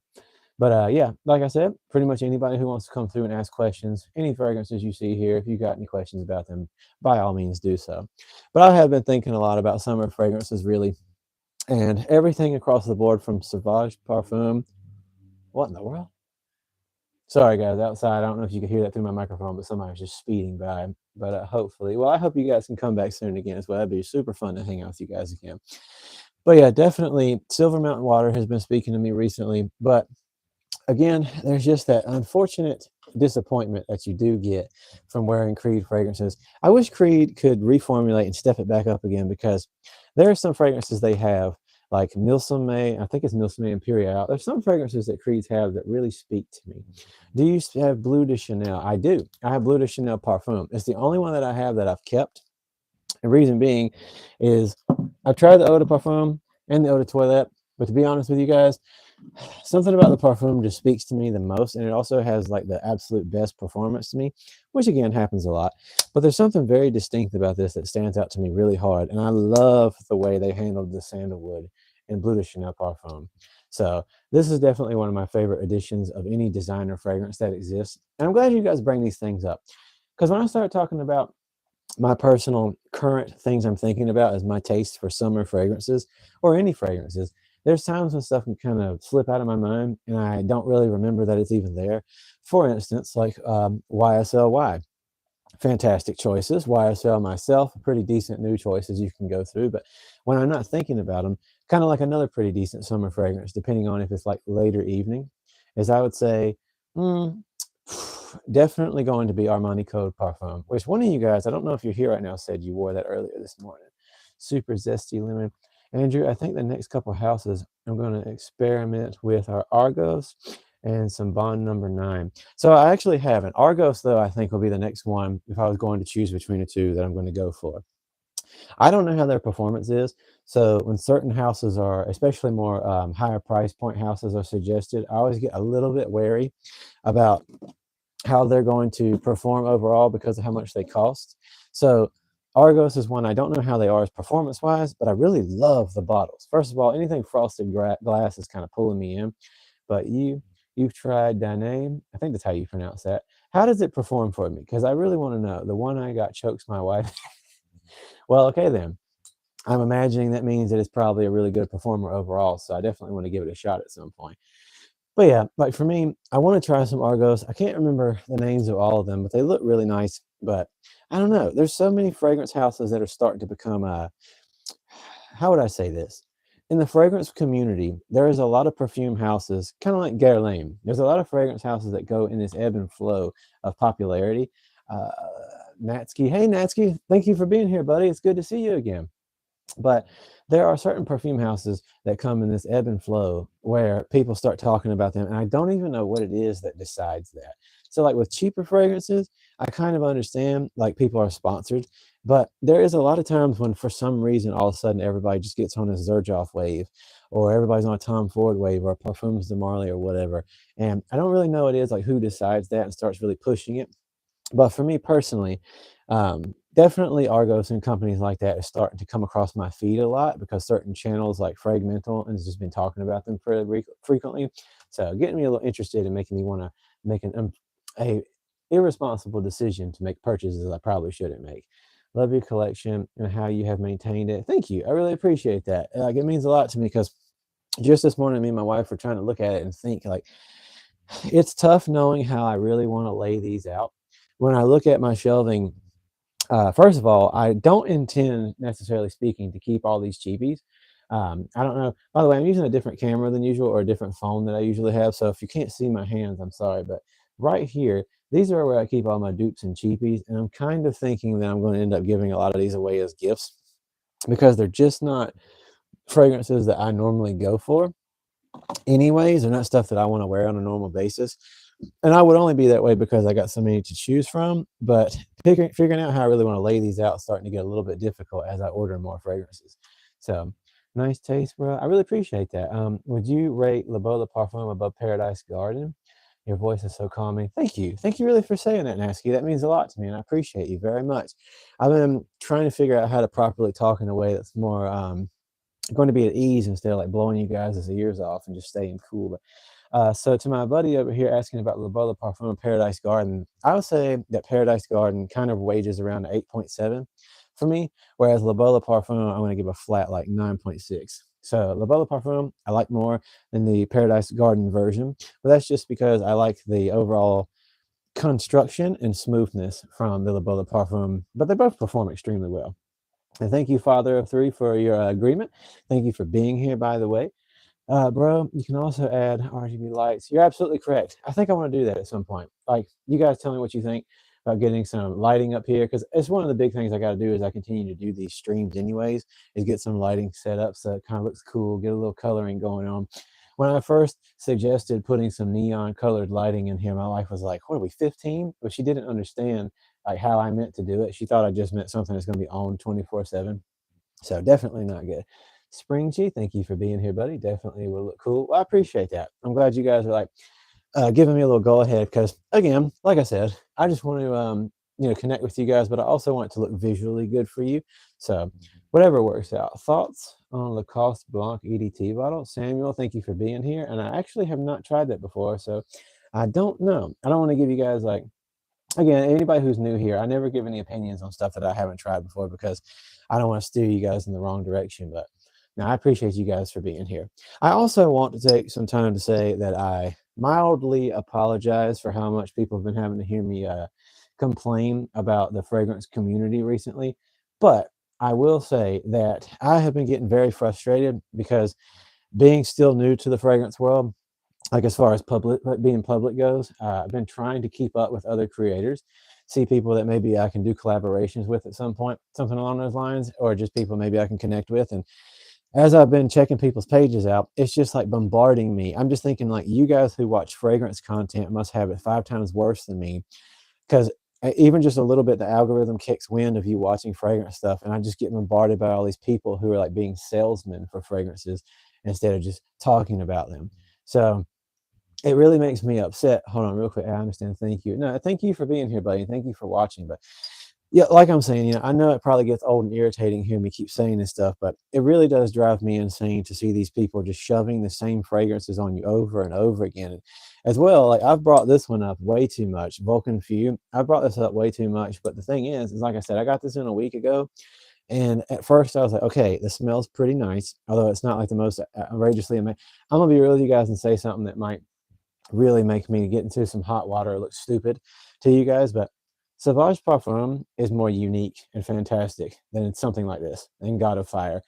But yeah, like I said, pretty much anybody who wants to come through and ask questions, any fragrances you see here, if you got any questions about them, by all means do so. But I have been thinking a lot about summer fragrances really, and everything across the board from Sauvage Parfum. What in the world? Sorry, guys, outside. I don't know if you can hear that through my microphone, but somebody was just speeding by. But hopefully, well, I hope you guys can come back soon again as well. It'd be super fun to hang out with you guys again. But yeah, definitely, Silver Mountain Water has been speaking to me recently. But again, there's just that unfortunate disappointment that you do get from wearing Creed fragrances. I wish Creed could reformulate and step it back up again because there are some fragrances they have, like Milsome, I think it's Milsome Imperial. There's some fragrances that Creeds have that really speak to me. Do you have Bleu de Chanel? I do. I have Bleu de Chanel Parfum. It's the only one that I have that I've kept. The reason being is I've tried the Eau de Parfum and the Eau de Toilette, but to be honest with you guys, something about the Parfum just speaks to me the most, and it also has like the absolute best performance to me, which again happens a lot. But there's something very distinct about this that stands out to me really hard, and I love the way they handled the sandalwood in Bleu de Chanel Parfum. So this is definitely one of my favorite additions of any designer fragrance that exists, and I'm glad you guys bring these things up because when I start talking about my personal current things I'm thinking about as my taste for summer fragrances or any fragrances, there's times when stuff can kind of slip out of my mind and I don't really remember that it's even there. For instance, like YSLY, fantastic choices. YSL myself, pretty decent new choices you can go through. But when I'm not thinking about them, kind of like another pretty decent summer fragrance, depending on if it's like later evening, is I would say, mm, definitely going to be Armani Code Parfum, which one of you guys, I don't know if you're here right now, said you wore that earlier this morning. Super zesty lemon. Andrew, I think the next couple houses I'm going to experiment with are Argos and some Bond number 9. So I actually haven't. Argos, though, I think will be the next one if I was going to choose between the two that I'm going to go for. I don't know how their performance is. So when certain houses are, especially more higher price point houses are suggested, I always get a little bit wary about how they're going to perform overall because of how much they cost. So Argos is one I don't know how they are as performance wise, but I really love the bottles. First of all, anything frosted glass is kind of pulling me in. But you've tried Daname. I think that's how you pronounce that. How does it perform for me? Because I really want to know. The one I got chokes my wife. Well, okay then. I'm imagining that means that it's probably a really good performer overall. So I definitely want to give it a shot at some point. But yeah, like for me, I want to try some Argos. I can't remember the names of all of them, but they look really nice. But I don't know. There's so many fragrance houses that are starting to become how would I say this? In the fragrance community, there is a lot of perfume houses, kind of like Guerlain. There's a lot of fragrance houses that go in this ebb and flow of popularity. Uh, Natsky, hey Natsky, thank you for being here, buddy. It's good to see you again. But there are certain perfume houses that come in this ebb and flow where people start talking about them, and I don't even know what it is that decides that. So, like with cheaper fragrances, I kind of understand like people are sponsored, but there is a lot of times when for some reason all of a sudden everybody just gets on a Zerjoff wave, or everybody's on a Tom Ford wave, or Parfums de Marly, or whatever. And I don't really know what it is like who decides that and starts really pushing it. But for me personally, definitely Argos and companies like that is starting to come across my feed a lot because certain channels like Fragmental and has just been talking about them pretty frequently. So getting me a little interested and making me want to make a irresponsible decision to make purchases I probably shouldn't make. Love your collection and how you have maintained it. Thank you. I really appreciate that. Like it means a lot to me because just this morning, me and my wife were trying to look at it and think like it's tough knowing how I really want to lay these out. When I look at my shelving, first of all, I don't intend, necessarily speaking, to keep all these cheapies. I don't know. By the way, I'm using a different camera than usual or a different phone that I usually have. So if you can't see my hands, I'm sorry. But right here, these are where I keep all my dupes and cheapies. And I'm kind of thinking that I'm going to end up giving a lot of these away as gifts because they're just not fragrances that I normally go for. Anyways, they're not stuff that I want to wear on a normal basis. And I would only be that way because I got so many to choose from. But figuring out how I really want to lay these out is starting to get a little bit difficult as I order more fragrances. So nice taste, bro. I really appreciate that. Would you rate Le Beau Parfum above Paradise Garden? Your voice is so calming. Thank you. Thank you really for saying that, Nasky. That means a lot to me, and I appreciate you very much. I've been trying to figure out how to properly talk in a way that's more going to be at ease instead of like blowing you guys' ears off and just staying cool. But so to my buddy over here asking about Le Bola Parfum Paradise Garden, I would say that Paradise Garden kind of wages around 8.7 for me, whereas Le Bola Parfum, I'm going to give a flat like 9.6. So Le Bola Parfum, I like more than the Paradise Garden version, but that's just because I like the overall construction and smoothness from the Le Bola Parfum, but they both perform extremely well. And thank you, Father of Three, for your agreement. Thank you for being here, by the way. Bro, you can also add RGB lights. You're absolutely correct. I think I want to do that at some point. Like, you guys tell me what you think about getting some lighting up here, because it's one of the big things I got to do as I continue to do these streams anyways, is get some lighting set up so it kind of looks cool, get a little coloring going on. When I first suggested putting some neon colored lighting in here, my wife was like, what are we, 15? But she didn't understand like how I meant to do it. She thought I just meant something that's going to be on 24/7. So definitely not good. Spring G, thank you for being here, buddy. Definitely will look cool. Well, I appreciate that. I'm glad you guys are like giving me a little go ahead because, again, like I said, I just want to connect with you guys, but I also want it to look visually good for you. So whatever works out. Thoughts on Lacoste Blanc EDT bottle? Samuel, thank you for being here. And I actually have not tried that before, so I don't know. I don't want to give you guys like, again, anybody who's new here, I never give any opinions on stuff that I haven't tried before because I don't want to steer you guys in the wrong direction. But now I appreciate you guys for being here. I also want to take some time to say that I mildly apologize for how much people have been having to hear me complain about the fragrance community recently. But I will say that I have been getting very frustrated because being still new to the fragrance world, like as far as public like being public goes, I've been trying to keep up with other creators, see people that maybe I can do collaborations with at some point, something along those lines, or just people maybe I can connect with. And as I've been checking people's pages out, it's just like bombarding me. I'm just thinking like you guys who watch fragrance content must have it 5 times worse than me because even just a little bit, the algorithm kicks wind of you watching fragrance stuff, and I just get bombarded by all these people who are like being salesmen for fragrances instead of just talking about them. So it really makes me upset. Hold on real quick. I understand. Thank you. No, thank you for being here, buddy. Thank you for watching. But yeah, like I'm saying, I know it probably gets old and irritating hearing me keep saying this stuff, but it really does drive me insane to see these people just shoving the same fragrances on you over and over again. And as well, like I've brought this one up way too much. Vulcan Fume. I brought this up way too much. But the thing is like I said, I got this in a week ago. And at first I was like, okay, the smells pretty nice, although it's not like the most outrageously amazing. I'm gonna be real with you guys and say something that might really make me get into some hot water or look stupid to you guys, but Sauvage Parfum is more unique and fantastic than something like this, and God of Fire.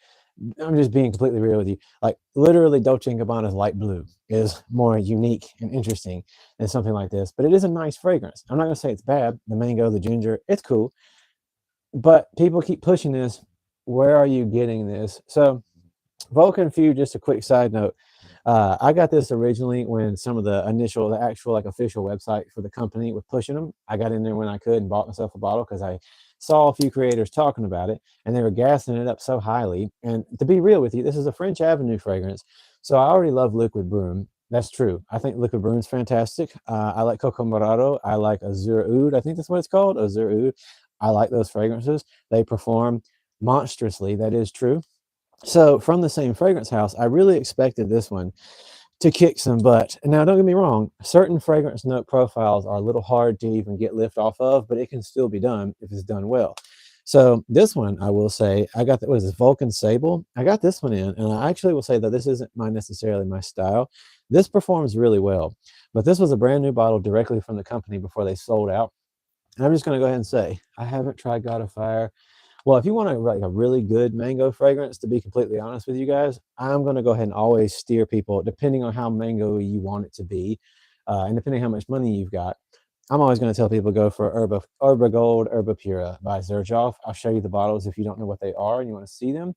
I'm just being completely real with you. Like literally Dolce & Gabbana's light blue is more unique and interesting than something like this, but it is a nice fragrance. I'm not gonna say it's bad. The mango, the ginger, it's cool, but people keep pushing this. Where are you getting this? So Vulcan Few, just a quick side note. I got this originally when some of the actual like official website for the company was pushing them. I got in there when I could and bought myself a bottle because I saw a few creators talking about it and they were gassing it up so highly. And to be real with you, this is a French Avenue fragrance. So I already love Liquid Broom. That's true. I think Liquid Broom's fantastic. I like Coco Morado. I like Azur Oud. I think that's what it's called, Azur Oud. I like those fragrances. They perform monstrously. That is true. So from the same fragrance house, I really expected this one to kick some butt. Now, don't get me wrong, certain fragrance note profiles are a little hard to even get lift off of, but it can still be done if it's done well. So this one, I will say, I got that was Vulcan Sable. I got this one in, and I actually will say that this isn't necessarily my style. This performs really well, but this was a brand new bottle directly from the company before they sold out. And I'm just going to go ahead and say, I haven't tried God of Fire. Well, if you want like a really good mango fragrance, to be completely honest with you guys, I'm going to go ahead and always steer people, depending on how mango you want it to be, and depending how much money you've got. I'm always going to tell people go for Herba Gold, Herba Pura by Xerjoff. I'll show you the bottles if you don't know what they are and you want to see them.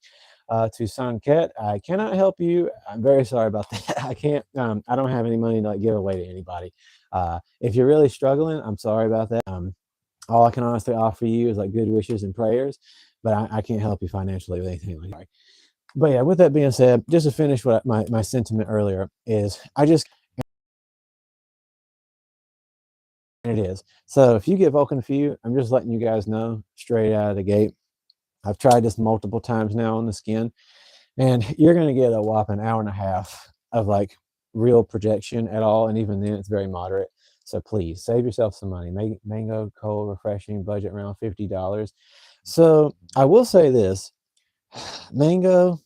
To Sanket, I cannot help you. I'm very sorry about that. I can't. I don't have any money to like give away to anybody. If you're really struggling, I'm sorry about that. All I can honestly offer you is like good wishes and prayers, but I can't help you financially with anything like that. But yeah, with that being said, just to finish what my sentiment earlier is, I just it is. So if you get Vulcan Few, I'm just letting you guys know straight out of the gate. I've tried this multiple times now on the skin. And you're going to get a whopping hour and a half of like real projection at all. And even then, it's very moderate. So please save yourself some money. Make mango cold, refreshing, budget around $50. So I will say this mango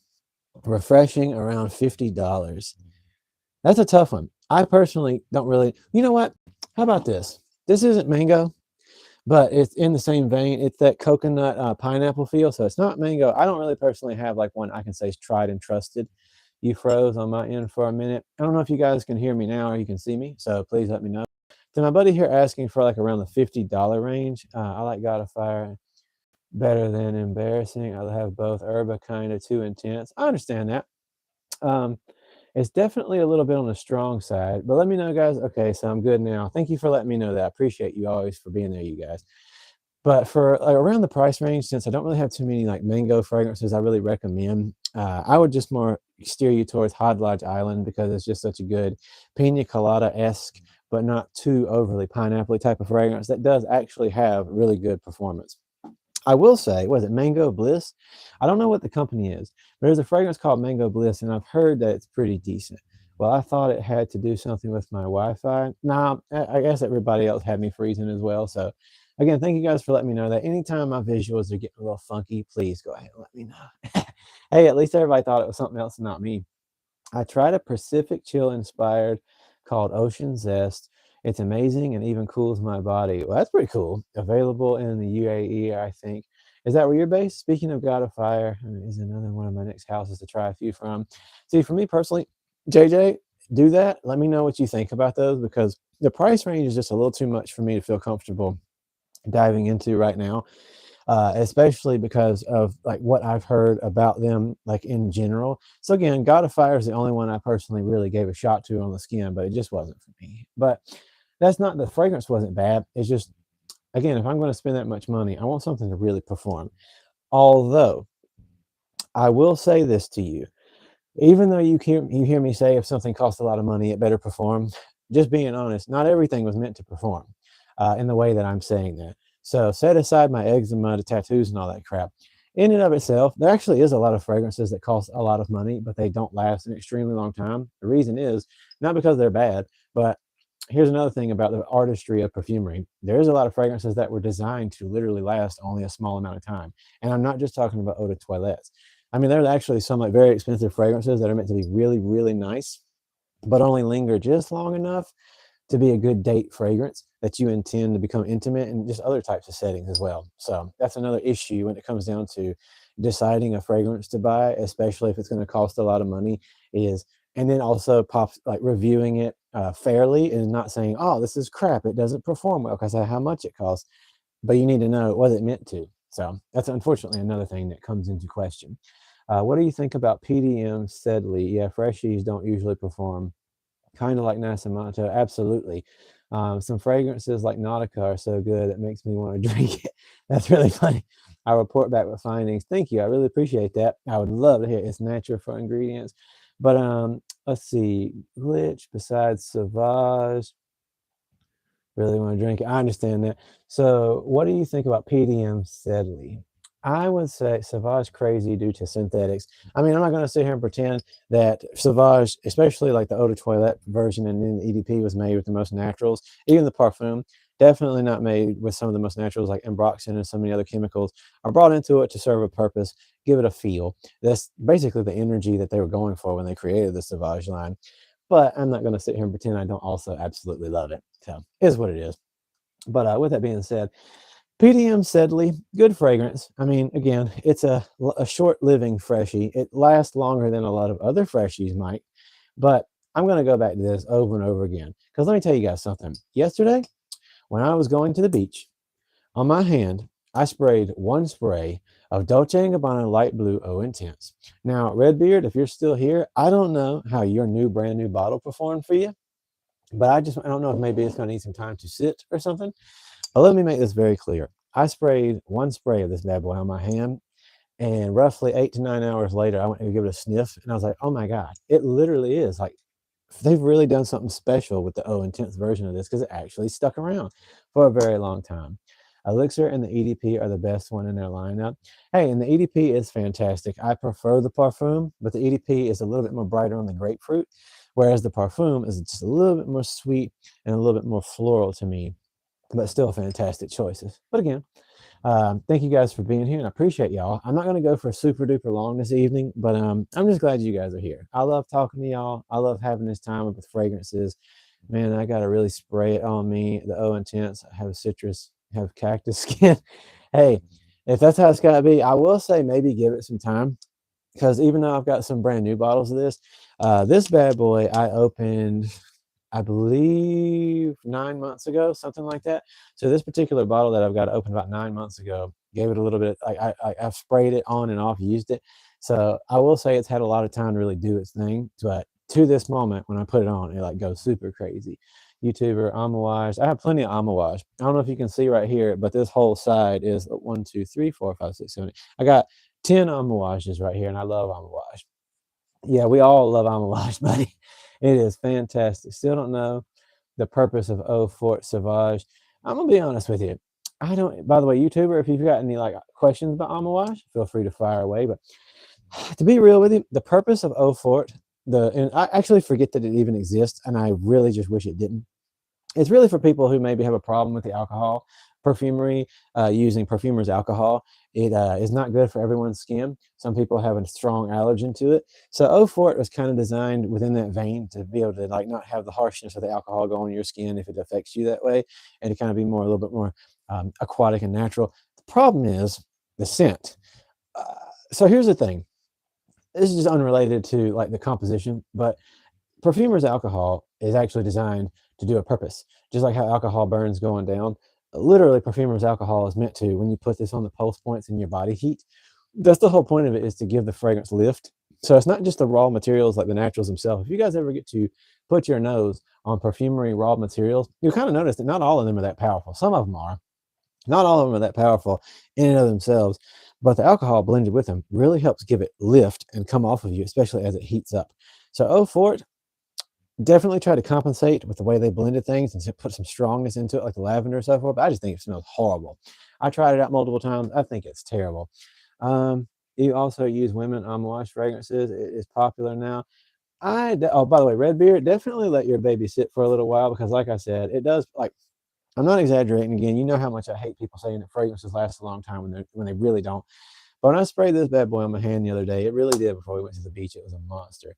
refreshing around $50. That's a tough one. I personally don't really, you know what? How about this? This isn't mango, but it's in the same vein. It's that coconut pineapple feel. So it's not mango. I don't really personally have like one I can say is tried and trusted. You froze on my end for a minute. I don't know if you guys can hear me now or you can see me. So please let me know. To my buddy here asking for like around the $50 range, I like God of Fire better than embarrassing. I have both. Herba kind of too intense. I understand that. Um, it's definitely a little bit on the strong side, but let me know, guys. Okay, so I'm good now. Thank you for letting me know that. I appreciate you always for being there, you guys. But for like around the price range, since I don't really have too many like mango fragrances, I really recommend. I would just more steer you towards Hod Lodge Island because it's just such a good pina colada esque, but not too overly pineapple type of fragrance that does actually have really good performance. I will say, was it Mango Bliss? I don't know what the company is, but there's a fragrance called Mango Bliss, and I've heard that it's pretty decent. Well, I thought it had to do something with my Wi-Fi. Nah, I guess everybody else had me freezing as well. So, again, thank you guys for letting me know that. Anytime my visuals are getting a little funky, please go ahead and let me know. Hey, at least everybody thought it was something else and not me. I tried a Pacific Chill inspired called Ocean Zest. It's amazing and even cools my body. Well, that's pretty cool. Available in the UAE, I think. Is that where you're based? Speaking of God of Fire, is another one of my next houses to try a few from. See, for me personally, JJ, do that. Let me know what you think about those because the price range is just a little too much for me to feel comfortable diving into right now, especially because of like what I've heard about them, like in general. So again, God of Fire is the only one I personally really gave a shot to on the skin, but it just wasn't for me. But that's not the fragrance wasn't bad. It's just again, if I'm going to spend that much money, I want something to really perform. Although I will say this to you, even though you hear me say if something costs a lot of money, it better perform. Just being honest, not everything was meant to perform in the way that I'm saying that. So set aside my eczema, the tattoos, and all that crap. In and of itself, there actually is a lot of fragrances that cost a lot of money, but they don't last an extremely long time. The reason is not because they're bad, but here's another thing about the artistry of perfumery. There is a lot of fragrances that were designed to literally last only a small amount of time. And I'm not just talking about eau de toilettes. I mean, there's actually some like very expensive fragrances that are meant to be really, really nice, but only linger just long enough to be a good date fragrance that you intend to become intimate and just other types of settings as well. So that's another issue when it comes down to deciding a fragrance to buy, especially if it's going to cost a lot of money, is and then also pops like reviewing it fairly and not saying, oh, this is crap. It doesn't perform well because of how much it costs. But you need to know was it meant to. So that's unfortunately another thing that comes into question. What do you think about PDM Sedley? Yeah, freshies don't usually perform. Kind of like Nasamanto, absolutely. Some fragrances like Nautica are so good it makes me want to drink it. That's really funny. I'll report back with findings. Thank you. I really appreciate that. I would love to hear it's natural for ingredients. But let's see. Glitch besides Sauvage. Really want to drink it. I understand that. So, what do you think about PDM Sedley? I would say Sauvage crazy due to synthetics. I mean, I'm not going to sit here and pretend that Sauvage, especially like the eau de toilette version and then the EDP, was made with the most naturals. Even the parfum, definitely not made with some of the most naturals like Ambroxan and so many other chemicals are brought into it to serve a purpose, give it a feel. That's basically the energy that they were going for when they created the Sauvage line. But I'm not going to sit here and pretend I don't also absolutely love it. So it is what it is. But with that being said, PDM Sedley, good fragrance. I mean, again, it's a short-living freshie. It lasts longer than a lot of other freshies might. But I'm going to go back to this over and over again. Because let me tell you guys something. Yesterday, when I was going to the beach, on my hand, I sprayed one spray of Dolce & Gabbana Light Blue Eau Intense. Now, Redbeard, if you're still here, I don't know how your new brand new bottle performed for you, but I don't know if maybe it's going to need some time to sit or something. But let me make this very clear. I sprayed one spray of this bad boy on my hand, and roughly 8 to 9 hours later, I went to give it a sniff, and I was like, oh my God, it literally is like they've really done something special with the Eau Intense version of this because it actually stuck around for a very long time. Elixir and the EDP are the best one in their lineup. Hey, and the EDP is fantastic. I prefer the Parfum, but the EDP is a little bit more brighter on the grapefruit, whereas the Parfum is just a little bit more sweet and a little bit more floral to me, but still fantastic choices. But again, thank you guys for being here, and I appreciate y'all. I'm not going to go for super duper long this evening, but I'm just glad you guys are here. I love talking to y'all. I love having this time with fragrances. Man, I got to really spray it on me. The O Intense, I have citrus, have cactus skin. Hey, if that's how it's got to be, I will say maybe give it some time, because even though I've got some brand new bottles of this bad boy I opened, I believe 9 months ago, something like that. So this particular bottle that I've got opened about 9 months ago, gave it a little bit, I've sprayed it on and off, used it. So I will say it's had a lot of time to really do its thing. But to this moment, when I put it on, it like goes super crazy. YouTuber, Amouage. I have plenty of Amouage. I don't know if you can see right here, but this whole side is 1, 2, 3, 4, 5, 6, 7, 8. I got 10 Amouages right here, and I love Amouage. Yeah, we all love Amouage, buddy. It is fantastic. Still don't know the purpose of Eau Fort Sauvage. I'm gonna be honest with you. I don't. By the way, YouTuber, if you've got any like questions about Amouage, feel free to fire away. But to be real with you, the purpose of Eau Fort, and I actually forget that it even exists, and I really just wish it didn't. It's really for people who maybe have a problem with the alcohol. Perfumery, using perfumer's alcohol, it is not good for everyone's skin. Some people have a strong allergen to it. So Eau Fort was kind of designed within that vein to be able to like not have the harshness of the alcohol go on your skin if it affects you that way, and to kind of be more a little bit more aquatic and natural. The problem is the scent. Uh, so here's the thing. This is just unrelated to like the composition, but perfumer's alcohol is actually designed to do a purpose. Just like how alcohol burns going down, literally perfumer's alcohol is meant to, when you put this on the pulse points in your body heat, that's the whole point of it, is to give the fragrance lift. So it's not just the raw materials like the naturals themselves. If you guys ever get to put your nose on perfumery raw materials, you'll kind of notice that not all of them are that powerful. Some of them are. Not all of them are that powerful in and of themselves, but the alcohol blended with them really helps give it lift and come off of you, especially as it heats up. So Eau Fort definitely try to compensate with the way they blended things and put some strongness into it, like the lavender and so forth. But I just think it smells horrible. I tried it out multiple times. I think it's terrible. You also use women Amouage fragrances. It is popular now. Oh, by the way, Redbeard, definitely let your baby sit for a little while, because like I said, it does, like, I'm not exaggerating. Again, you know how much I hate people saying that fragrances last a long time when they really don't. But when I sprayed this bad boy on my hand the other day, it really did. Before we went to the beach, it was a monster.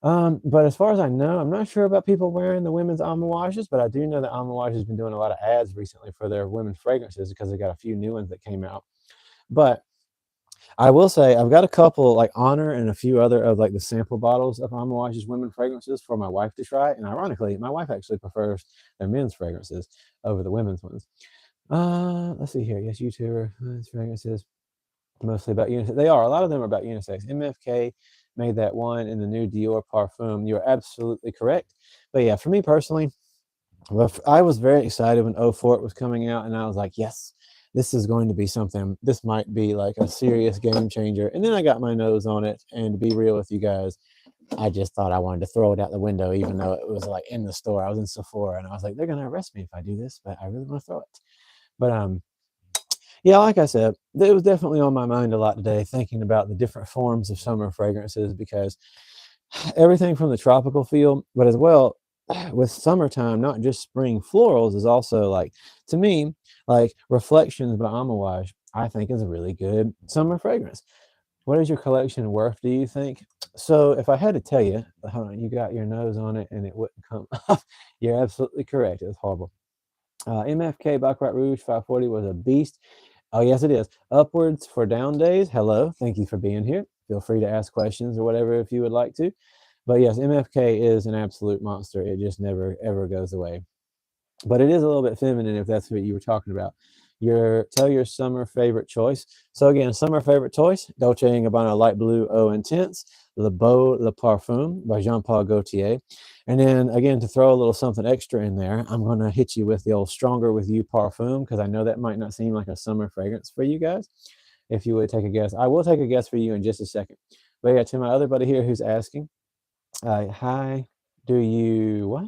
But as far as I know, I'm not sure about people wearing the women's Amouages, but I do know that Amouage has been doing a lot of ads recently for their women's fragrances, because they got a few new ones that came out. But I will say I've got a couple like Honor and a few other of like the sample bottles of Amouage's women fragrances for my wife to try. And ironically, my wife actually prefers their men's fragrances over the women's ones. Let's see here. Yes, YouTuber fragrances mostly about unisex. They are. A lot of them are about unisex. MFK made that one in the new Dior Parfum. You're absolutely correct. But yeah, for me personally, well, I was very excited when Eau Fort was coming out, and I was like, yes, this is going to be something. This might be like a serious game changer. And then I got my nose on it, and to be real with you guys, I just thought I wanted to throw it out the window, even though it was like in the store. I was in Sephora, and I was like, they're gonna arrest me if I do this, but I really want to throw it. But yeah, like I said, it was definitely on my mind a lot today, thinking about the different forms of summer fragrances, because everything from the tropical feel, but as well with summertime, not just spring florals, is also like, to me, like Reflections by Amouage, I think is a really good summer fragrance. What is your collection worth, do you think? So if I had to tell you, hold on, you got your nose on it and it wouldn't come off. You're absolutely correct. It was horrible. MFK Baccarat Rouge 540 was a beast. Oh, yes, it is. Upwards for Down Days. Hello. Thank you for being here. Feel free to ask questions or whatever if you would like to. But yes, MFK is an absolute monster. It just never, ever goes away. But it is a little bit feminine, if that's what you were talking about. Tell your summer favorite choice. So again, summer favorite choice: Dolce & Gabbana Light Blue Eau Intense, Le Beau Le Parfum by Jean-Paul Gaultier. And then again, to throw a little something extra in there, I'm going to hit you with the old Stronger With You Parfum, because I know that might not seem like a summer fragrance for you guys. If you would take a guess, I will take a guess for you in just a second. But yeah, to my other buddy here who's asking, hi, do you what?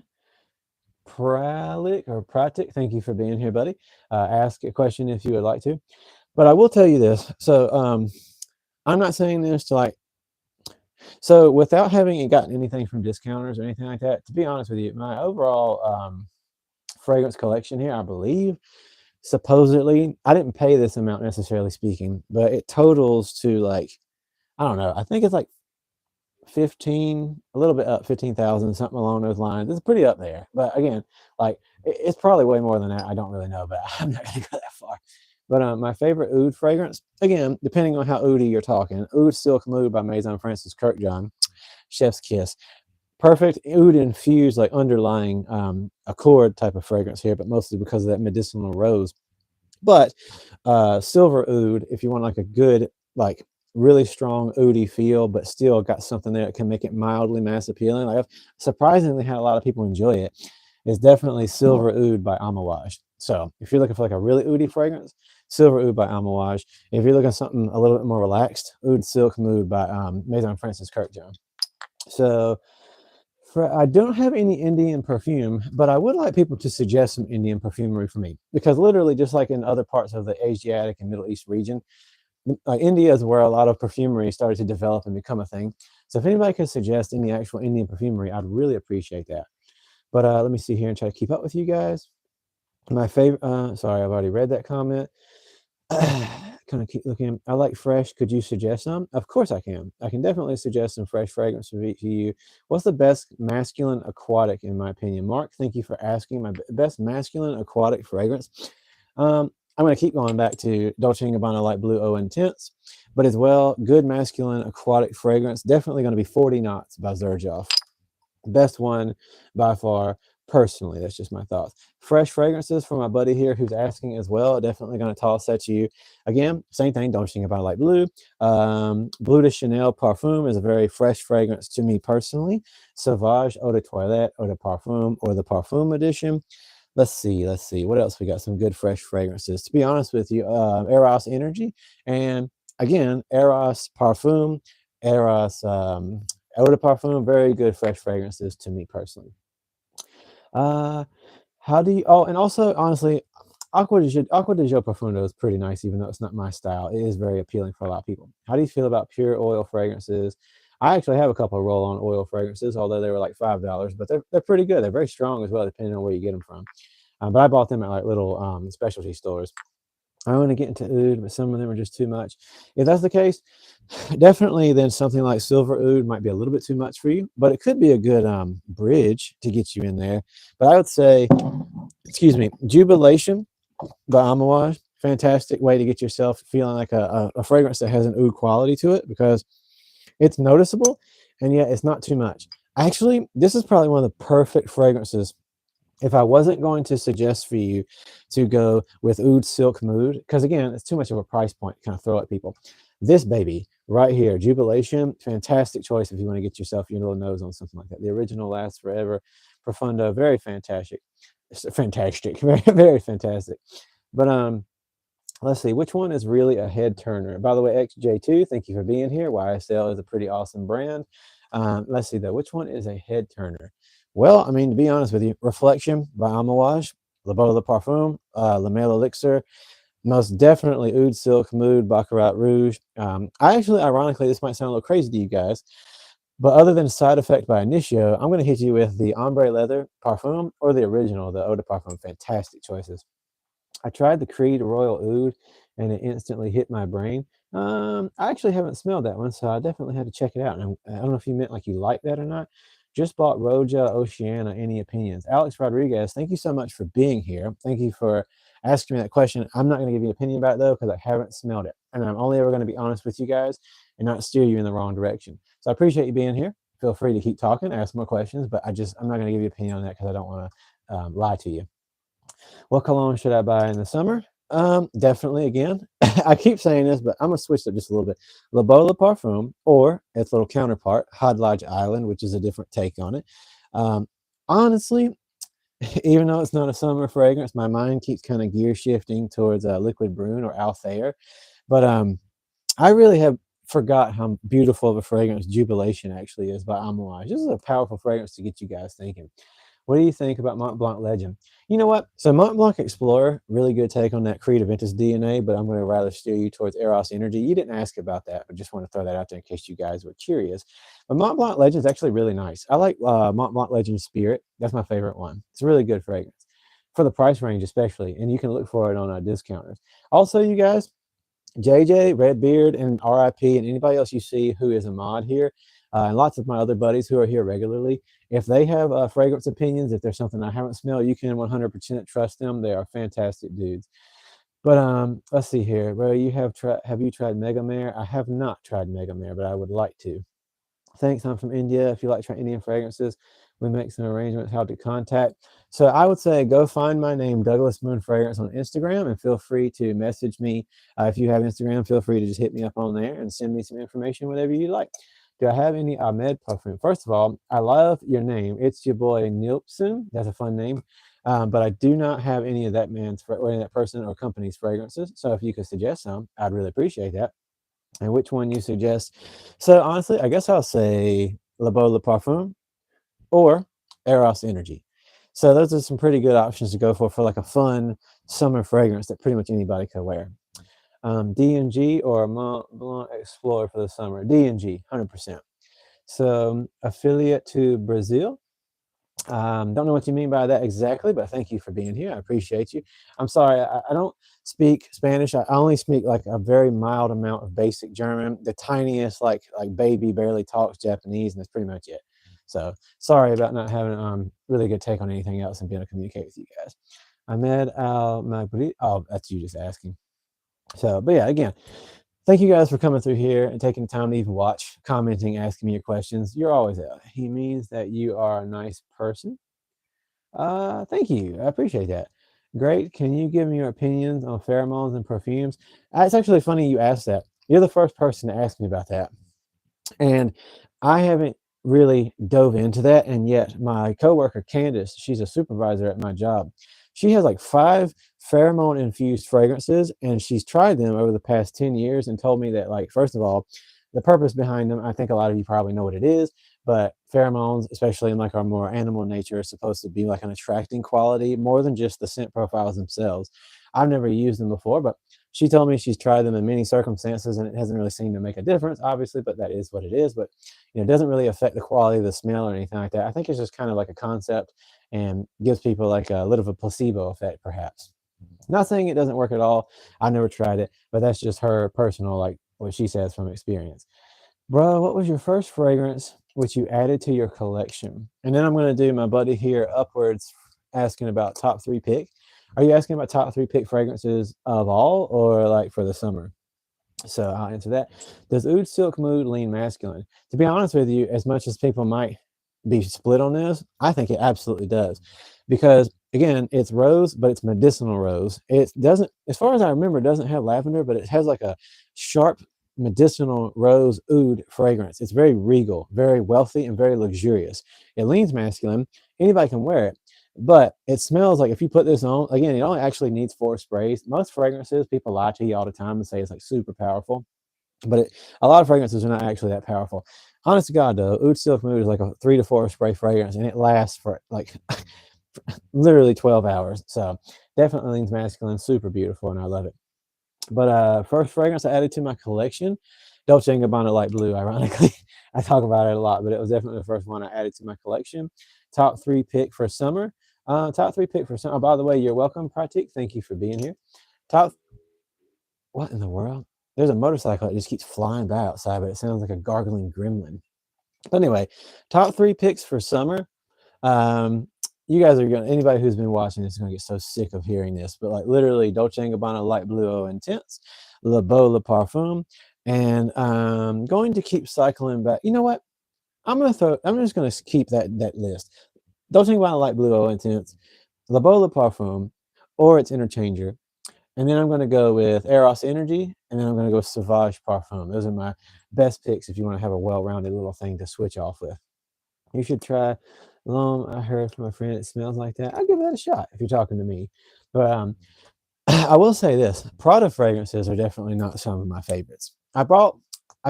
Pralik or Pratik, thank you for being here, buddy. Ask a question if you would like to. But I will tell you this. So I'm not saying this to like, so without having gotten anything from discounters or anything like that, to be honest with you, my overall fragrance collection here, I believe, supposedly, I didn't pay this amount necessarily speaking, but it totals to like, I don't know, I think it's like 15, a little bit up, 15,000, something along those lines. It's pretty up there. But again, like it's probably way more than that. I don't really know, but I'm not gonna go that far. But my favorite oud fragrance, again, depending on how oudy you're talking, Oud Silk Mood by Maison Francis Kirkjohn, Chef's Kiss. Perfect oud infused, like underlying accord type of fragrance here, but mostly because of that medicinal rose. But silver oud, if you want like a good, like really strong oudy feel, but still got something there that can make it mildly mass appealing. Like I've surprisingly had a lot of people enjoy it. It's definitely Silver Oud by Amouage. So if you're looking for like a really oudy fragrance, Silver Oud by Amouage. If you're looking for something a little bit more relaxed, Oud Silk Mood by Maison Francis Kirkjohn. So I don't have any Indian perfume, but I would like people to suggest some Indian perfumery for me, because literally, just like in other parts of the Asiatic and Middle East region, India is where a lot of perfumery started to develop and become a thing. So if anybody could suggest any actual Indian perfumery, I'd really appreciate that. But let me see here and try to keep up with you guys. My favorite, sorry, I've already read that comment. Kind of keep looking. I like fresh. Could you suggest some? Of course I can. I can definitely suggest some fresh fragrance for each of you. What's the best masculine aquatic, in my opinion? Mark, thank you for asking. My best masculine aquatic fragrance. I'm going to keep going back to Dolce & Gabbana Light Blue Eau Intense, but as well, good masculine aquatic fragrance. Definitely going to be 40 Knots by Xerjoff. Best one by far. Personally, that's just my thoughts. Fresh fragrances for my buddy here who's asking as well. Definitely going to toss that to you. Again, same thing. Don't think about Light Blue. Bleu de Chanel Parfum is a very fresh fragrance to me personally. Sauvage Eau de Toilette, Eau de Parfum, or the Parfum edition. Let's see. What else we got? Some good fresh fragrances. To be honest with you, Eros Energy, and again, Eros Parfum, Eros Eau de Parfum. Very good fresh fragrances to me personally. How do you? Oh, and also, honestly, Aqua de Gio Profundo is pretty nice, even though it's not my style. It is very appealing for a lot of people. How do you feel about pure oil fragrances? I actually have a couple of roll-on oil fragrances, although they were like $5, but they're pretty good. They're very strong as well, depending on where you get them from. But I bought them at like little specialty stores. I want to get into oud, but some of them are just too much. If that's the case, definitely then something like silver oud might be a little bit too much for you, but it could be a good bridge to get you in there. But I would say, excuse me, Jubilation by Amouage, fantastic way to get yourself feeling like a fragrance that has an oud quality to it, because it's noticeable and yet it's not too much. Actually, this is probably one of the perfect fragrances if I wasn't going to suggest for you to go with Oud Silk Mood, because again, it's too much of a price point to kind of throw at people. This baby right here, Jubilation, fantastic choice if you want to get yourself your little nose on something like that. The original lasts forever. Profundo, very fantastic. Fantastic, very, very fantastic. But let's see, which one is really a head turner? By the way, XJ2, thank you for being here. YSL is a pretty awesome brand. Let's see though, which one is a head turner? Well, I mean, to be honest with you, Reflection by Amouage, Le Beau de Parfum, Le Male Elixir, most definitely Oud Silk Mood, Baccarat Rouge. I actually, ironically, this might sound a little crazy to you guys, but other than Side Effect by Initio, I'm going to hit you with the Ombre Leather Parfum or the original, the Eau de Parfum. Fantastic choices. I tried the Creed Royal Oud, and it instantly hit my brain. I actually haven't smelled that one, so I definitely had to check it out. And I don't know if you meant like you like that or not. Just bought Roja Oceana. Any opinions? Alex Rodriguez, thank you so much for being here. Thank you for asking me that question. I'm not going to give you an opinion about it, though, because I haven't smelled it. And I'm only ever going to be honest with you guys and not steer you in the wrong direction. So I appreciate you being here. Feel free to keep talking, ask more questions, but I'm not going to give you an opinion on that because I don't want to lie to you. What cologne should I buy in the summer? Definitely, again, I keep saying this, but I'm going to switch it just a little bit. Le Beau de Parfum, or its little counterpart, Hadlage Island, which is a different take on it. Honestly, even though it's not a summer fragrance, my mind keeps kind of gear shifting towards Liquid Brune or Altair. But I really have forgot how beautiful of a fragrance Jubilation actually is by Amouage. This is a powerful fragrance to get you guys thinking. What do you think about Mont Blanc Legend? You know what? So Mont Blanc Explorer, really good take on that Creed Aventus DNA, but I'm going to rather steer you towards Eros Energy. You didn't ask about that, but just want to throw that out there in case you guys were curious. But Mont Blanc Legend is actually really nice. I like Mont Blanc Legend Spirit. That's my favorite one. It's a really good fragrance for the price range, especially, and you can look for it on discounters. Also, you guys, JJ, Redbeard, and RIP, and anybody else you see who is a mod here, and lots of my other buddies who are here regularly, if they have fragrance opinions, if there's something I haven't smelled, you can 100% trust them. They are fantastic dudes. But let's see here. Well, have you tried Mega Mare? I have not tried Mega Mare, but I would like to. Thanks, I'm from India. If you like trying Indian fragrances, we make some arrangements how to contact. So I would say go find my name, Douglas Moon Fragrance, on Instagram, and feel free to message me. If you have Instagram, feel free to just hit me up on there and send me some information, whatever you like. Do I have any Ahmed perfume? First of all, I love your name. It's your boy Nilpson. That's a fun name. But I do not have any of that man's or any of that person or company's fragrances. So if you could suggest some, I'd really appreciate that. And which one you suggest? So honestly, I guess I'll say Le Beau Le Parfum or Eros Energy. So those are some pretty good options to go for like a fun summer fragrance that pretty much anybody could wear. D&G or Mont Blanc Explorer for the summer. D&G, 100%. So affiliate to Brazil. Don't know what you mean by that exactly, but thank you for being here. I appreciate you. I'm sorry, I don't speak Spanish. I only speak like a very mild amount of basic German. The tiniest, like baby barely talks Japanese, and that's pretty much it. So sorry about not having really good take on anything else and being able to communicate with you guys. Ahmed Al Magri. Oh, that's you just asking. So, but yeah, again, thank you guys for coming through here and taking the time to even watch, commenting, asking me your questions. You're always there. He means that you are a nice person. Thank you. I appreciate that. Great. Can you give me your opinions on pheromones and perfumes? It's actually funny you asked that. You're the first person to ask me about that. And I haven't really dove into that. And yet my coworker, Candace, she's a supervisor at my job. She has like 5 pheromone infused fragrances, and she's tried them over the past 10 years and told me that, like, first of all, the purpose behind them, I think a lot of you probably know what it is, but pheromones, especially in like our more animal nature, are supposed to be like an attracting quality more than just the scent profiles themselves. I've never used them before, but she told me she's tried them in many circumstances and it hasn't really seemed to make a difference, obviously, but that is what it is. But it doesn't really affect the quality of the smell or anything like that. I think it's just kind of like a concept and gives people like a little of a placebo effect, perhaps. Not saying it doesn't work at all. I never tried it, but that's just her personal, like what she says from experience. Bro, what was your first fragrance which you added to your collection? And then I'm going to do my buddy here upwards asking about top 3 pick. Are you asking about top 3 pick fragrances of all or like for the summer? So I'll answer that. Does Oud Silk Mood lean masculine? To be honest with you, as much as people might be split on this, I think it absolutely does. Because again, it's rose, but it's medicinal rose. It doesn't, as far as I remember, it doesn't have lavender, but it has like a sharp medicinal rose oud fragrance. It's very regal, very wealthy, and very luxurious. It leans masculine. Anybody can wear it. But it smells like if you put this on, again, it only actually needs 4 sprays. Most fragrances, people lie to you all the time and say it's like super powerful. But a lot of fragrances are not actually that powerful. Honest to God, though, Oud Silk Mood is like a 3 to 4 spray fragrance, and it lasts for like literally 12 hours. So definitely leans masculine, super beautiful, and I love it. But first fragrance I added to my collection, Dolce & Gabbana Light Blue, ironically. I talk about it a lot, but it was definitely the first one I added to my collection. Top 3 pick for summer. Top 3 pick for summer. Oh, by the way, you're welcome, Pratik. Thank you for being here. Top. What in the world? There's a motorcycle that just keeps flying by outside, but it sounds like a gargling gremlin. But anyway, top 3 picks for summer. You guys are going to, anybody who's been watching this is going to get so sick of hearing this, but like literally Dolce & Gabbana Light Blue Eau Intense, Le Beau Le Parfum, and going to keep cycling back. You know what? I'm just going to keep that list. Dolce & Gabbana Light Blue Eau Intense, Le Beau Le Parfum, or its interchanger. And then I'm going to go with Eros Energy, and then I'm going to go Sauvage Parfum. Those are my best picks if you want to have a well-rounded little thing to switch off with. You should try L'Homme. I heard from a friend it smells like that. I'll give that a shot if you're talking to me. But I will say this. Prada fragrances are definitely not some of my favorites. I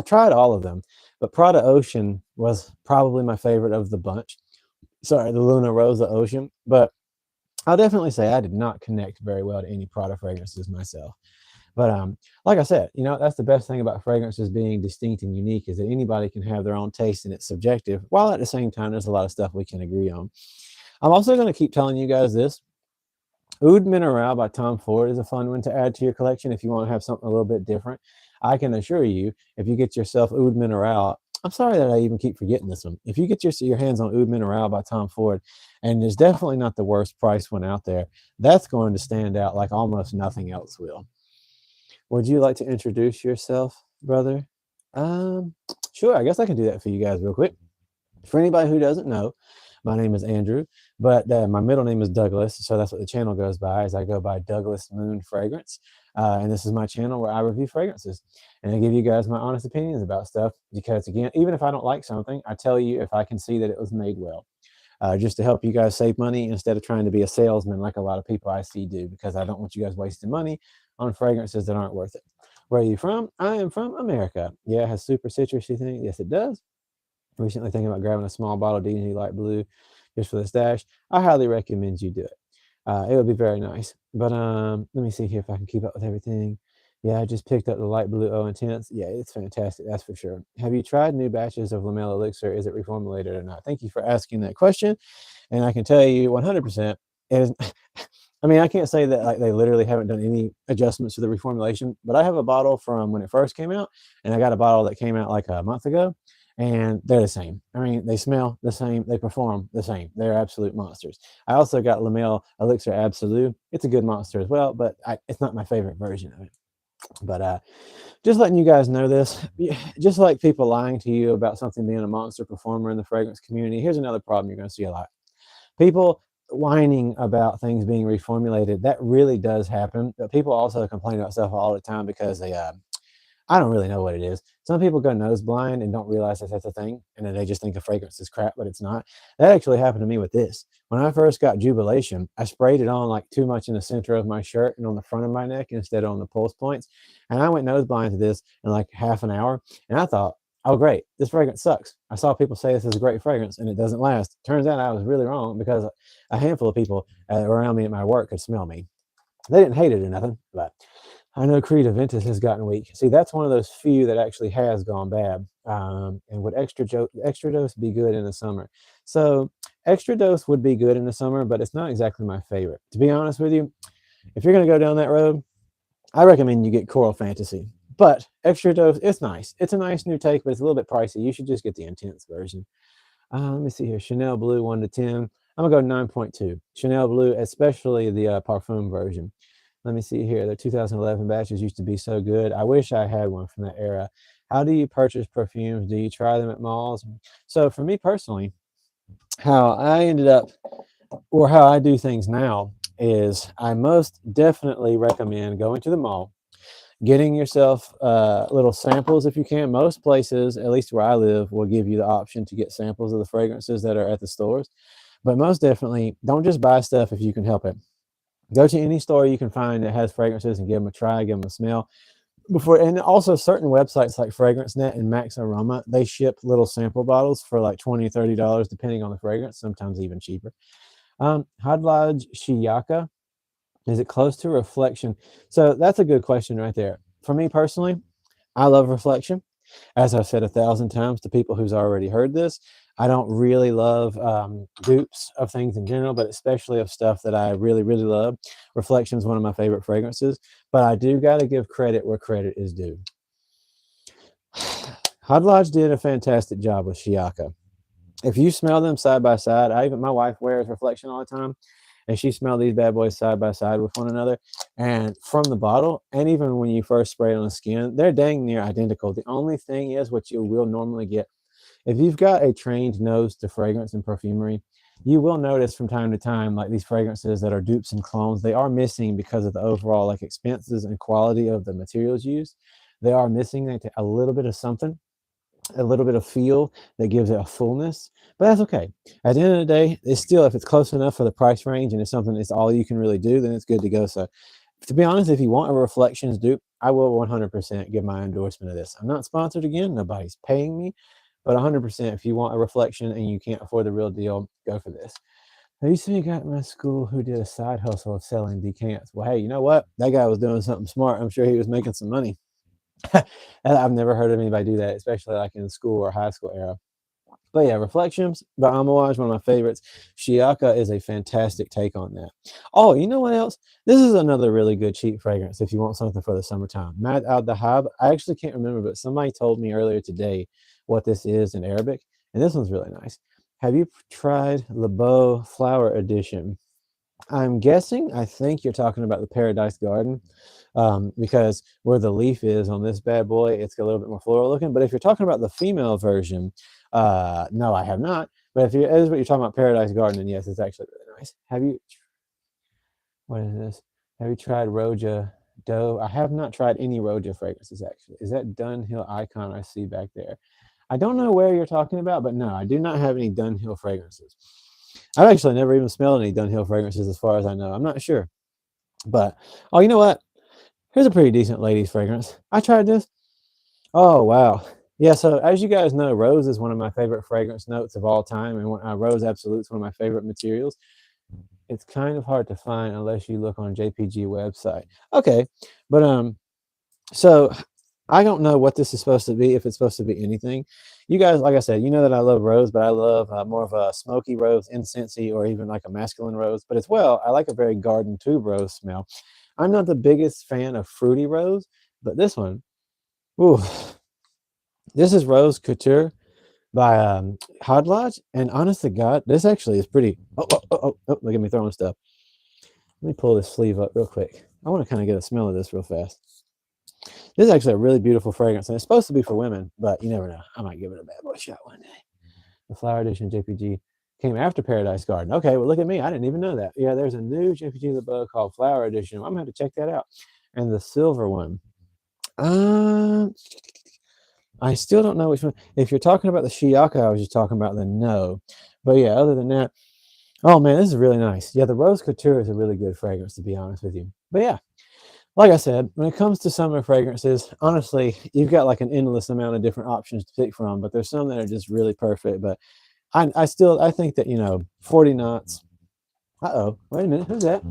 tried all of them, but Prada Ocean was probably my favorite of the bunch. sorry, the Luna Rosa Ocean. But I'll definitely say I did not connect very well to any Prada fragrances myself. But like I said, that's the best thing about fragrances being distinct and unique is that anybody can have their own taste and it's subjective, while at the same time there's a lot of stuff we can agree on. I'm also going to keep telling you guys this. Oud Mineral by Tom Ford is a fun one to add to your collection if you want to have something a little bit different. I can assure you, if you get yourself Oud Mineral, I'm sorry that I even keep forgetting this one. If you get your hands on Oud Mineral by Tom Ford, and there's definitely not the worst price one out there, that's going to stand out like almost nothing else will. Would you like to introduce yourself, brother? Um, sure. I guess I can do that for you guys real quick. For anybody who doesn't know, my name is Andrew, but my middle name is Douglas, so that's what the channel goes by. As I go by Douglas Moon Fragrance, and this is my channel where I review fragrances and I give you guys my honest opinions about stuff. Because again, even if I don't like something, I tell you if I can see that it was made well, just to help you guys save money instead of trying to be a salesman like a lot of people I see do. Because I don't want you guys wasting money on fragrances that aren't worth it. Where are you from? I am from America. Yeah, it has super citrusy thing. Yes, it does. Recently thinking about grabbing a small bottle of D&D Light Blue just for the stash. I highly recommend you do it. It would be very nice. But let me see here if I can keep up with everything. Yeah, I just picked up the Light Blue O Intense. Yeah, it's fantastic. That's for sure. Have you tried new batches of Lamel Elixir? Is it reformulated or not? Thank you for asking that question. And I can tell you 100% it is. I mean, I can't say that like they literally haven't done any adjustments to the reformulation, but I have a bottle from when it first came out, and I got a bottle that came out like a month ago, and they're the same. I mean, they smell the same, they perform the same. They're absolute monsters. I also got Lamel Elixir Absolute. It's a good monster as well, but it's not my favorite version of it. But just letting you guys know this, just like people lying to you about something being a monster performer in the fragrance community, here's another problem you're going to see a lot. People whining about things being reformulated, that really does happen. But people also complain about stuff all the time because they I don't really know what it is. Some people go nose blind and don't realize that that's a thing, and then they just think the fragrance is crap, but it's not. That actually happened to me with this. When I first got Jubilation, I sprayed it on like too much in the center of my shirt and on the front of my neck instead of on the pulse points. And I went nose blind to this in like half an hour, and I thought, oh great, this fragrance sucks. I saw people say this is a great fragrance and it doesn't last. Turns out I was really wrong because a handful of people around me at my work could smell me. They didn't hate it or nothing, but I know Creed Aventus has gotten weak. See, that's one of those few that actually has gone bad. And would extra dose be good in the summer? So extra dose would be good in the summer, but it's not exactly my favorite. To be honest with you, if you're going to go down that road, I recommend you get Coral Fantasy. But extra dose, it's nice. It's a nice new take, but it's a little bit pricey. You should just get the intense version. Let me see here. Chanel Blue 1 to 10. I'm going to go 9.2. Chanel Blue, especially the parfum version. Let me see here. The 2011 batches used to be so good. I wish I had one from that era. How do you purchase perfumes? Do you try them at malls? So for me personally, how I ended up, or how I do things now, is I most definitely recommend going to the mall, getting yourself little samples if you can. Most places, at least where I live, will give you the option to get samples of the fragrances that are at the stores. But most definitely, don't just buy stuff if you can help it. Go to any store you can find that has fragrances and give them a try, give them a smell. And also certain websites like FragranceNet and Max Aroma, they ship little sample bottles for like $20, $30, depending on the fragrance, sometimes even cheaper. Hadlaj Shiyaka, is it close to Reflection? So that's a good question right there. For me personally, I love Reflection. As I've said 1,000 times to people who's already heard this, I don't really love dupes of things in general, but especially of stuff that I really, really love. Reflection is one of my favorite fragrances, but I do got to give credit where credit is due. Hadlaj did a fantastic job with Shiaka. If you smell them side by side, my wife wears Reflection all the time, and she smelled these bad boys side by side with one another. And from the bottle, and even when you first spray it on the skin, they're dang near identical. The only thing is what you will normally get. If you've got a trained nose to fragrance and perfumery, you will notice from time to time, like these fragrances that are dupes and clones, they are missing because of the overall like expenses and quality of the materials used. They are missing a little bit of something, a little bit of feel that gives it a fullness, but that's okay. At the end of the day, it's still, if it's close enough for the price range and it's something that's all you can really do, then it's good to go. So to be honest, if you want a Reflections dupe, I will 100% give my endorsement of this. I'm not sponsored again. Nobody's paying me, But 100%, if you want a reflection and you can't afford the real deal, go for this. I used to be a guy at my school who did a side hustle of selling decants. Well, hey, you know what? That guy was doing something smart. I'm sure he was making some money. I've never heard of anybody do that, especially like in the school or high school era. But yeah, Reflections by Amouage, one of my favorites. Shiaka is a fantastic take on that. Oh, you know what else? This is another really good cheap fragrance if you want something for the summertime. Mad Al Dahab. I actually can't remember, but somebody told me earlier today what this is in Arabic, and this one's really nice. Have you tried Le Beau Flower Edition? I'm guessing, I think you're talking about the Paradise Garden, because where the leaf is on this bad boy, it's a little bit more floral looking. But if you're talking about the female version, no, I have not. But if it is what you're talking about, Paradise Garden, then yes, it's actually really nice. What is this? Have you tried Roja Doe? I have not tried any Roja fragrances, actually. Is that Dunhill Icon I see back there? I don't know where you're talking about, but no, I do not have any Dunhill fragrances. I've actually never even smelled any Dunhill fragrances as far as I know. I'm not sure. But, oh, you know what? Here's a pretty decent ladies fragrance. I tried this. Oh, wow. Yeah, so as you guys know, rose is one of my favorite fragrance notes of all time. And rose Absolute is one of my favorite materials. It's kind of hard to find unless you look on JPG website. Okay, but so I don't know what this is supposed to be, if it's supposed to be anything. You guys, like I said, you know that I love rose, but I love more of a smoky rose, incensey, or even like a masculine rose. But as well, I like a very garden tube rose smell. I'm not the biggest fan of fruity rose, but this one, ooh, this is Rose Couture by Hodlodge. And honest to God, this actually is pretty. Oh, look at me throwing stuff. Let me pull this sleeve up real quick. I want to kind of get a smell of this real fast. This is actually a really beautiful fragrance, and it's supposed to be for women, but you never know. I might give it a bad boy shot one day. The Flower Edition JPG came after Paradise Garden. Okay, well, look at me. I didn't even know that. Yeah, there's a new JPG Le Beau called Flower Edition. I'm going to have to check that out. And the silver one. I still don't know which one. If you're talking about the Shiaka, I was just talking about, then no. But yeah, other than that, oh man, this is really nice. Yeah, the Rose Couture is a really good fragrance, to be honest with you. But yeah, like I said, when it comes to summer fragrances, honestly, you've got like an endless amount of different options to pick from, but there's some that are just really perfect. But I think that, 40 knots. Uh-oh, wait a minute, who's that?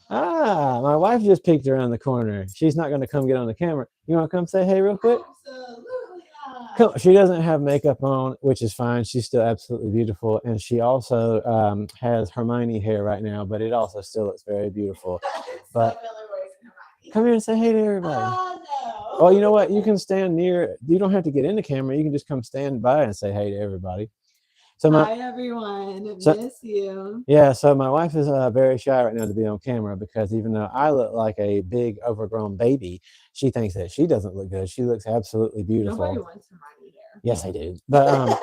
Ah, my wife just peeked around the corner. She's not going to come get on the camera. You want to come say hey real quick? Absolutely not. Come, she doesn't have makeup on, which is fine. She's still absolutely beautiful. And she also has Hermione hair right now, but it also still looks very beautiful. But come here and say hey to everybody. Oh, no. Oh, you know what? You can stand near. You don't have to get in the camera. You can just come stand by and say hey to everybody. So Hi, everyone. Miss you. Yeah, so my wife is very shy right now to be on camera because even though I look like a big overgrown baby, she thinks that she doesn't look good. She looks absolutely beautiful. Nobody wants Hermione hair. Yes, I do. But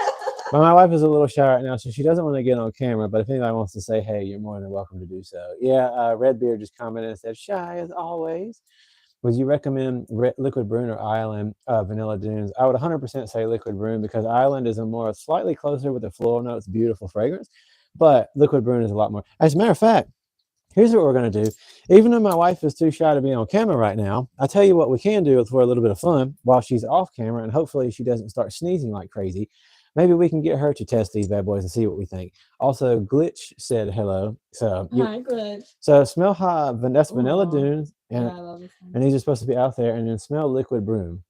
my wife is a little shy right now, so she doesn't want to get on camera. But if anybody wants to say hey, you're more than welcome to do so. Yeah, Redbeard just commented and said, shy as always. Would you recommend Liquid Brune or Island Vanilla Dunes? I would 100% say Liquid Brune because Island is a more slightly closer with the floral notes, beautiful fragrance. But Liquid Brune is a lot more. As a matter of fact, here's what we're going to do. Even though my wife is too shy to be on camera right now, I'll tell you what we can do for a little bit of fun while she's off camera, and hopefully she doesn't start sneezing like crazy. Maybe we can get her to test these bad boys and see what we think. Also, Glitch said hello. So Hi, Glitch. So smell hot. That's Vanilla Dunes, and yeah, I love this one. And these are supposed to be out there. And then smell Liquid Brune.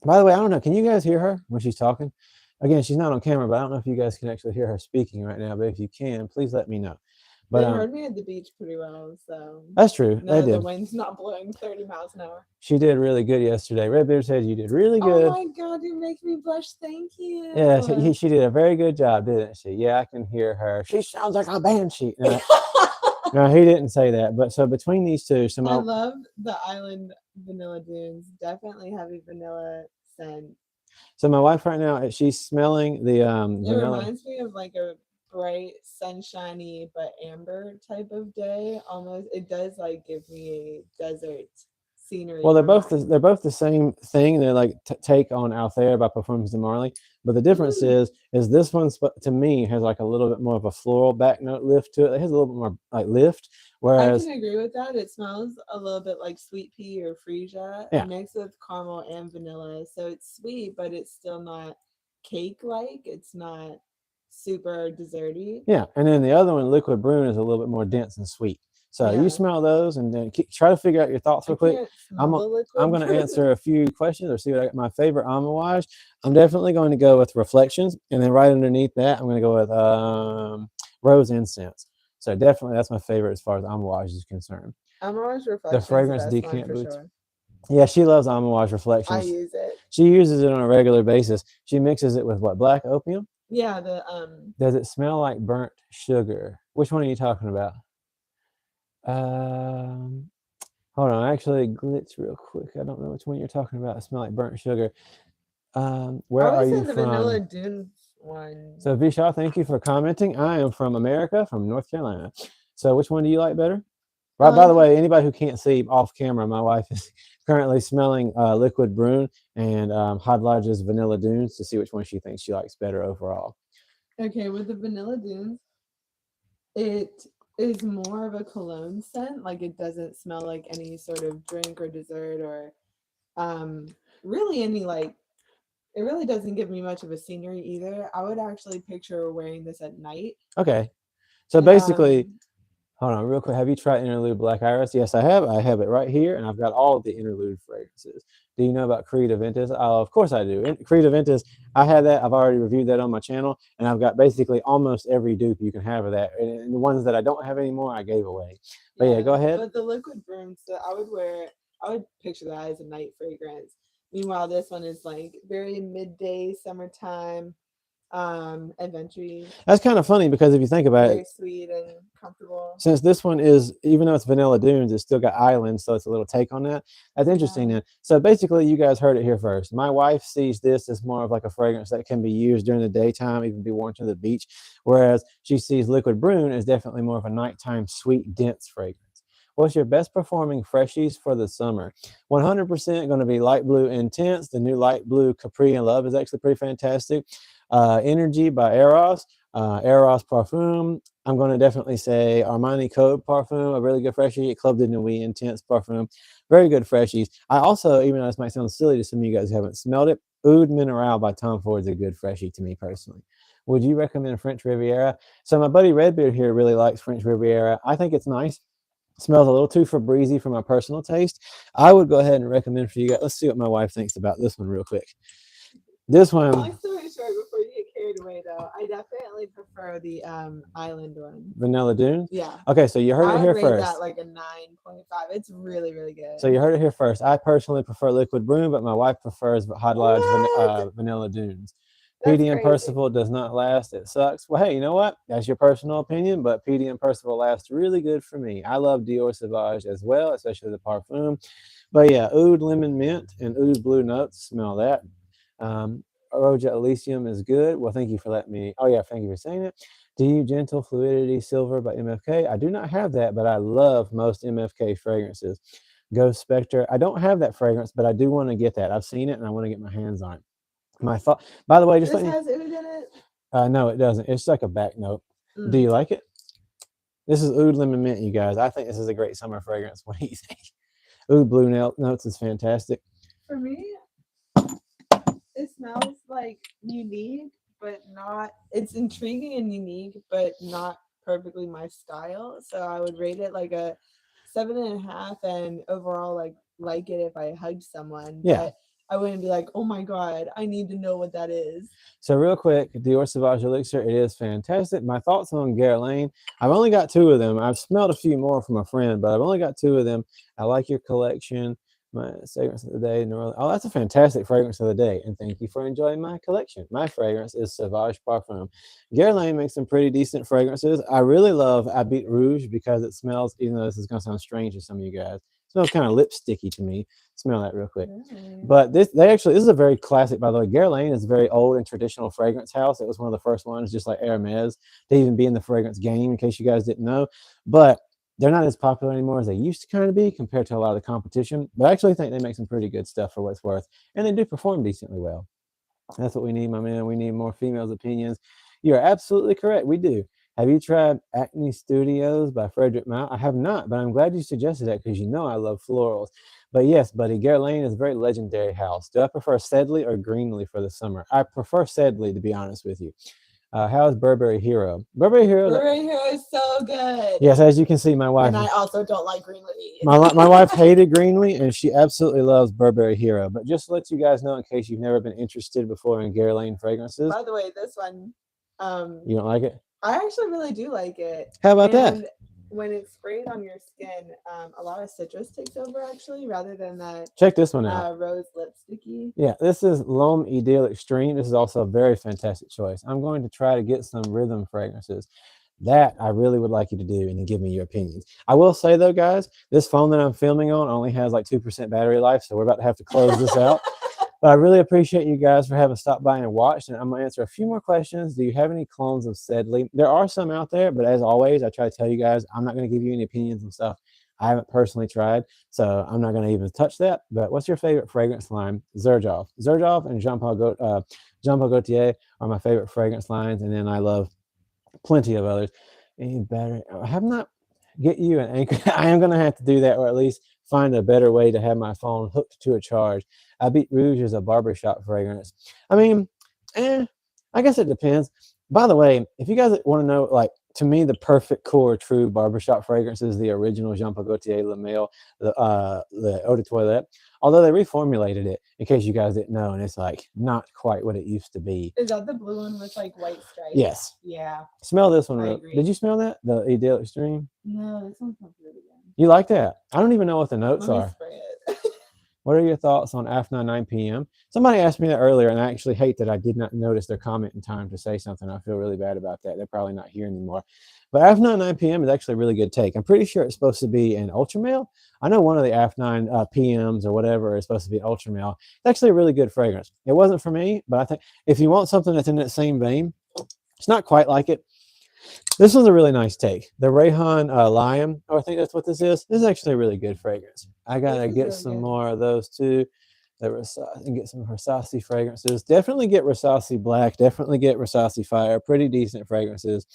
By the way, I don't know. Can you guys hear her when she's talking? Again, she's not on camera, but I don't know if you guys can actually hear her speaking right now. But if you can, please let me know. But they heard me at the beach pretty well, so that's true. No, the wind's not blowing 30 miles an hour. She did really good yesterday. Redbeard said you did really good. Oh my God, you make me blush. Thank you. Yeah, she did a very good job, didn't she? Yeah, I can hear her. She sounds like a banshee. No, he didn't say that. But so between these two, I love the Island Vanilla Dunes. Definitely heavy vanilla scent. So my wife right now, she's smelling the vanilla. It reminds me of like a bright, sunshiny but amber type of day. Almost, it does like give me a desert scenery. Well, they're both the same thing. They're like take on Althea by Perfumes de Marly, but the difference is this one to me has like a little bit more of a floral back note lift to it. It has a little bit more like lift. Whereas I can agree with that. It smells a little bit like sweet pea or freesia mixed with caramel and vanilla. So it's sweet, but it's still not cake-like. It's not super desserty. Yeah, and then the other one, liquid brune, is a little bit more dense and sweet. So you Yeah. smell those, and then try to figure out your thoughts I real quick. can't I'm smell a- the I'm liquid going to brune. answer a few questions or see what my favorite amouage. I'm definitely going to go with reflections, and then right underneath that, I'm going to go with rose incense. So definitely that's my favorite as far as amouage is concerned. Amouage The Reflection's the fragrance best one decant for boots. sure. Yeah, she loves amouage I reflections. use it. She uses it on a regular basis. She mixes it with what, black opium? Yeah, Does it smell like burnt sugar? Which one are you talking about? Um, Hold on, I actually glitch real quick. I don't know which one you're talking about. It smell like burnt sugar. I Where are would you say the Vanilla from? Dunes one. So Vishal, thank you for commenting. I am from America, from North Carolina. So which one do you like better? I Right. By like the way, anybody who can't see off camera, my wife is currently smelling liquid brune and Hot Lodge's Vanilla Dunes to see which one she thinks she likes better overall. okay, with the Vanilla Dunes, it is more of a cologne scent. Like it doesn't smell like any sort of drink or dessert or really any like it really doesn't give me much of a scenery either. I would actually picture wearing this at night. Okay. So And basically, hold on, real quick. Have you tried Interlude Black Iris? Yes, I have. I have it right here, and I've got all the Interlude fragrances. Do you know about Creed Aventus? Of course I do. Creed Aventus, I have that. I've already reviewed that on my channel, and I've got basically almost every dupe you can have of that. And the ones that I don't have anymore, I gave away. But yeah, go ahead. but the liquid brooms that I would picture that as a night fragrance. Meanwhile, this one is like very midday summertime, adventure, That's kind of funny because if you think about it, very sweet and comfortable. since this one is, even though it's Vanilla Dunes, it's still got islands, so it's a little take on that. That's interesting. Yeah. Then, so basically, you guys heard it here first. My wife sees this as more of like a fragrance that can be used during the daytime, even be worn to the beach, whereas she sees Liquid Brune as definitely more of a nighttime, sweet, dense fragrance. What's your best performing freshies for the summer? 100% going to be Light Blue Intense. The new Light Blue Capri and Love is actually pretty fantastic. Energy by Eros. Eros Parfum. I'm going to definitely say Armani Code Parfum, a really good freshie. Club de Nuit Intense Parfum. Very good freshies. I also, even though this might sound silly to some of you guys who haven't smelled it, Oud Mineral by Tom Ford is a good freshie to me personally. Would you recommend French Riviera? So my buddy Redbeard here really likes French Riviera. I think it's nice. Smells a little too Febreze for my personal taste. I would go ahead and recommend for you guys. Let's see what my wife thinks about this one real quick. This one, Long story short, before you get carried away though, I definitely prefer the island one. Vanilla Dunes. Yeah. Okay, so you heard I it would here rate first. that like a 9.5. It's really, really good. So you heard it here first. I personally prefer Liquid Brune, but my wife prefers Hot Lodge Vanilla Dunes. That's PD and crazy. Percival does not last. It sucks. Well, hey, you know what? That's your personal opinion, but PD and Percival last really good for me. I love Dior Sauvage as well, especially the Parfum. But yeah, Oud Lemon Mint and Oud Blue Notes. Smell that. Roja Elysium is good. Well, thank you for letting me. Oh, yeah, thank you for saying it. Do you Gentle Fluidity Silver by MFK? I do not have that, but I love most MFK fragrances. Ghost Spectre. I don't have that fragrance, but I do want to get that. I've seen it and I want to get my hands on it. My thought, by the way, just This like has oud in it. no, it doesn't. It's like a back note. Do Mm. you like it? This is Oud Lemon Mint, you guys. I think this is a great summer fragrance. What do you think? Oud Blue Notes is fantastic. For me, it smells like unique, but not. It's intriguing and unique, but not perfectly my style. So I would rate it like a 7.5, and overall like it if I hugged someone. Yeah. But I wouldn't be like, oh my god, I need to know what that is. So real quick, Dior Sauvage Elixir, it is fantastic. My thoughts on Guerlain, I've only got 2 of them. I've smelled a few more from a friend, but I've only got 2 of them. I like your collection. My fragrance of the day. Oh, that's a fantastic fragrance of the day. And thank you for enjoying my collection. My fragrance is Sauvage Parfum. Guerlain makes some pretty decent fragrances. I really love Habit Rouge because it smells, even though this is going to sound strange to some of you guys, it smells kind of lipsticky to me. Smell that real quick. But this is a very classic, by the way. Guerlain is a very old and traditional fragrance house. It was one of the first ones, just like Hermes, to even be in the fragrance game, in case you guys didn't know. But they're not as popular anymore as they used to kind of be compared to a lot of the competition. But I actually think they make some pretty good stuff for what it's worth. And they do perform decently well. That's what we need, my man. We need more females' opinions. You're absolutely correct. We do. Have you tried Acne Studios by Frederick Mount? I have not, but I'm glad you suggested that because you know I love florals. But yes, buddy, Guerlain is a very legendary house. Do I prefer Sedley or Greenley for the summer? I prefer Sedley, to be honest with you. How is Burberry Hero? Burberry Hero. Burberry Hero is so good. Yes, as you can see, my wife. And I also don't like Greenlee. My wife hated Greenlee, and she absolutely loves Burberry Hero. But just to let you guys know, in case you've never been interested before in Guerlain fragrances. By the way, this one. You don't like it? I actually really do like it. How about that? When it's sprayed on your skin, a lot of citrus takes over actually, rather than that. Check this one out. Rose lipsticky. Yeah, this is L'Homme Idéal Extreme. This is also a very fantastic choice. I'm going to try to get some rhythm fragrances. That I really would like you to do and to give me your opinions. I will say though, guys, this phone that I'm filming on only has like 2% battery life, so we're about to have to close this out. But I really appreciate you guys for having stopped by and watched, and I'm going to answer a few more questions. Do you have any clones of Sedley? There are some out there, but as always, I try to tell you guys, I'm not going to give you any opinions and stuff I haven't personally tried, so I'm not going to even touch that. But what's your favorite fragrance line? Xerjoff. Xerjoff and Jean Paul Gaultier are my favorite fragrance lines, and then I love plenty of others. Any better? I have not get you an anchor. I am going to have to do that, or at least find a better way to have my phone hooked to a charge. I Beat Rouge is a barbershop fragrance. I mean, I guess it depends. By the way, if you guys want to know, like, to me, the perfect core true barbershop fragrance is the original Jean Paul Gaultier Le Male, the Eau de Toilette. Although they reformulated it, in case you guys didn't know, and it's like not quite what it used to be. Is that the blue one with like white stripes? Yes. Yeah. Smell this one. Did you smell that? The Idéal Extreme? No, this one's not good again. You like that? I don't even know what the notes are. Spray it. What are your thoughts on AFNA 9 p.m.? Somebody asked me that earlier, and I actually hate that I did not notice their comment in time to say something. I feel really bad about that. They're probably not here anymore. But AFNA 9 p.m. is actually a really good take. I'm pretty sure it's supposed to be an ultra male. I know one of the AF9 PMs or whatever is supposed to be ultra male. It's actually a really good fragrance. It wasn't for me, but I think if you want something that's in that same vein, it's not quite like it. This was a really nice take. The Rayhan Lion, I think that's what this is. This is actually a really good fragrance. I gotta get some more of those too. And get some Versace fragrances. Definitely get Versace Black. Definitely get Versace Fire. Pretty decent fragrances.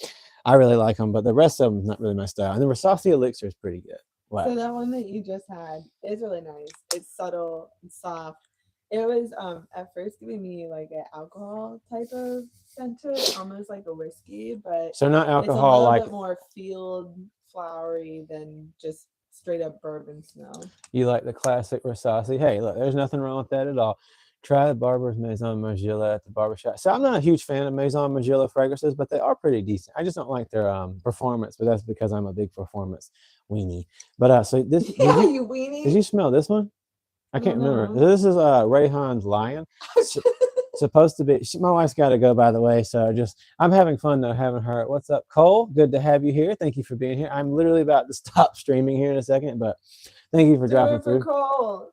I really like them, but the rest of them is not really my style. And the Versace Elixir is pretty good. Wow. So that one that you just had is really nice. It's subtle and soft. It was at first giving me like an alcohol type of scent to it, almost like a whiskey, but so not alcohol, it's a like bit more field flowery than just straight up bourbon smell. You like the classic Versace? Hey, look, there's nothing wrong with that at all. Try the Barber's Maison Margiela at the barbershop. So I'm not a huge fan of Maison Margiela fragrances, but they are pretty decent. I just don't like their performance, but that's because I'm a big performance weenie. But so this, yeah, you weenie. Did you smell this one? I can't remember. This is Rayhan's Lion. Supposed to be. My wife's got to go, by the way. So I'm having fun though, having her. What's up, Cole? Good to have you here. Thank you for being here. I'm literally about to stop streaming here in a second, but thank you for dropping through. Cole.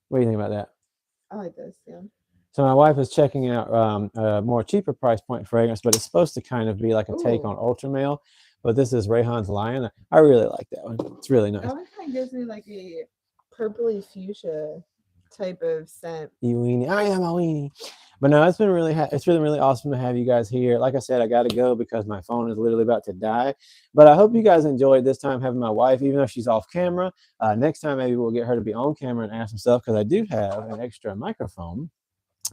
What do you think about that? I like this, yeah. So my wife is checking out a more cheaper price point fragrance, but it's supposed to kind of be like a take on Ultra Male. But this is Rayhan's Lion. I really like that one. It's really nice. That one kind of gives me like a purpley fuchsia type of scent. You weenie. I am a weenie. But no, it's been really awesome to have you guys here. Like I said, I got to go because my phone is literally about to die. But I hope you guys enjoyed this time having my wife, even though she's off camera. Next time, maybe we'll get her to be on camera and ask some stuff because I do have an extra microphone.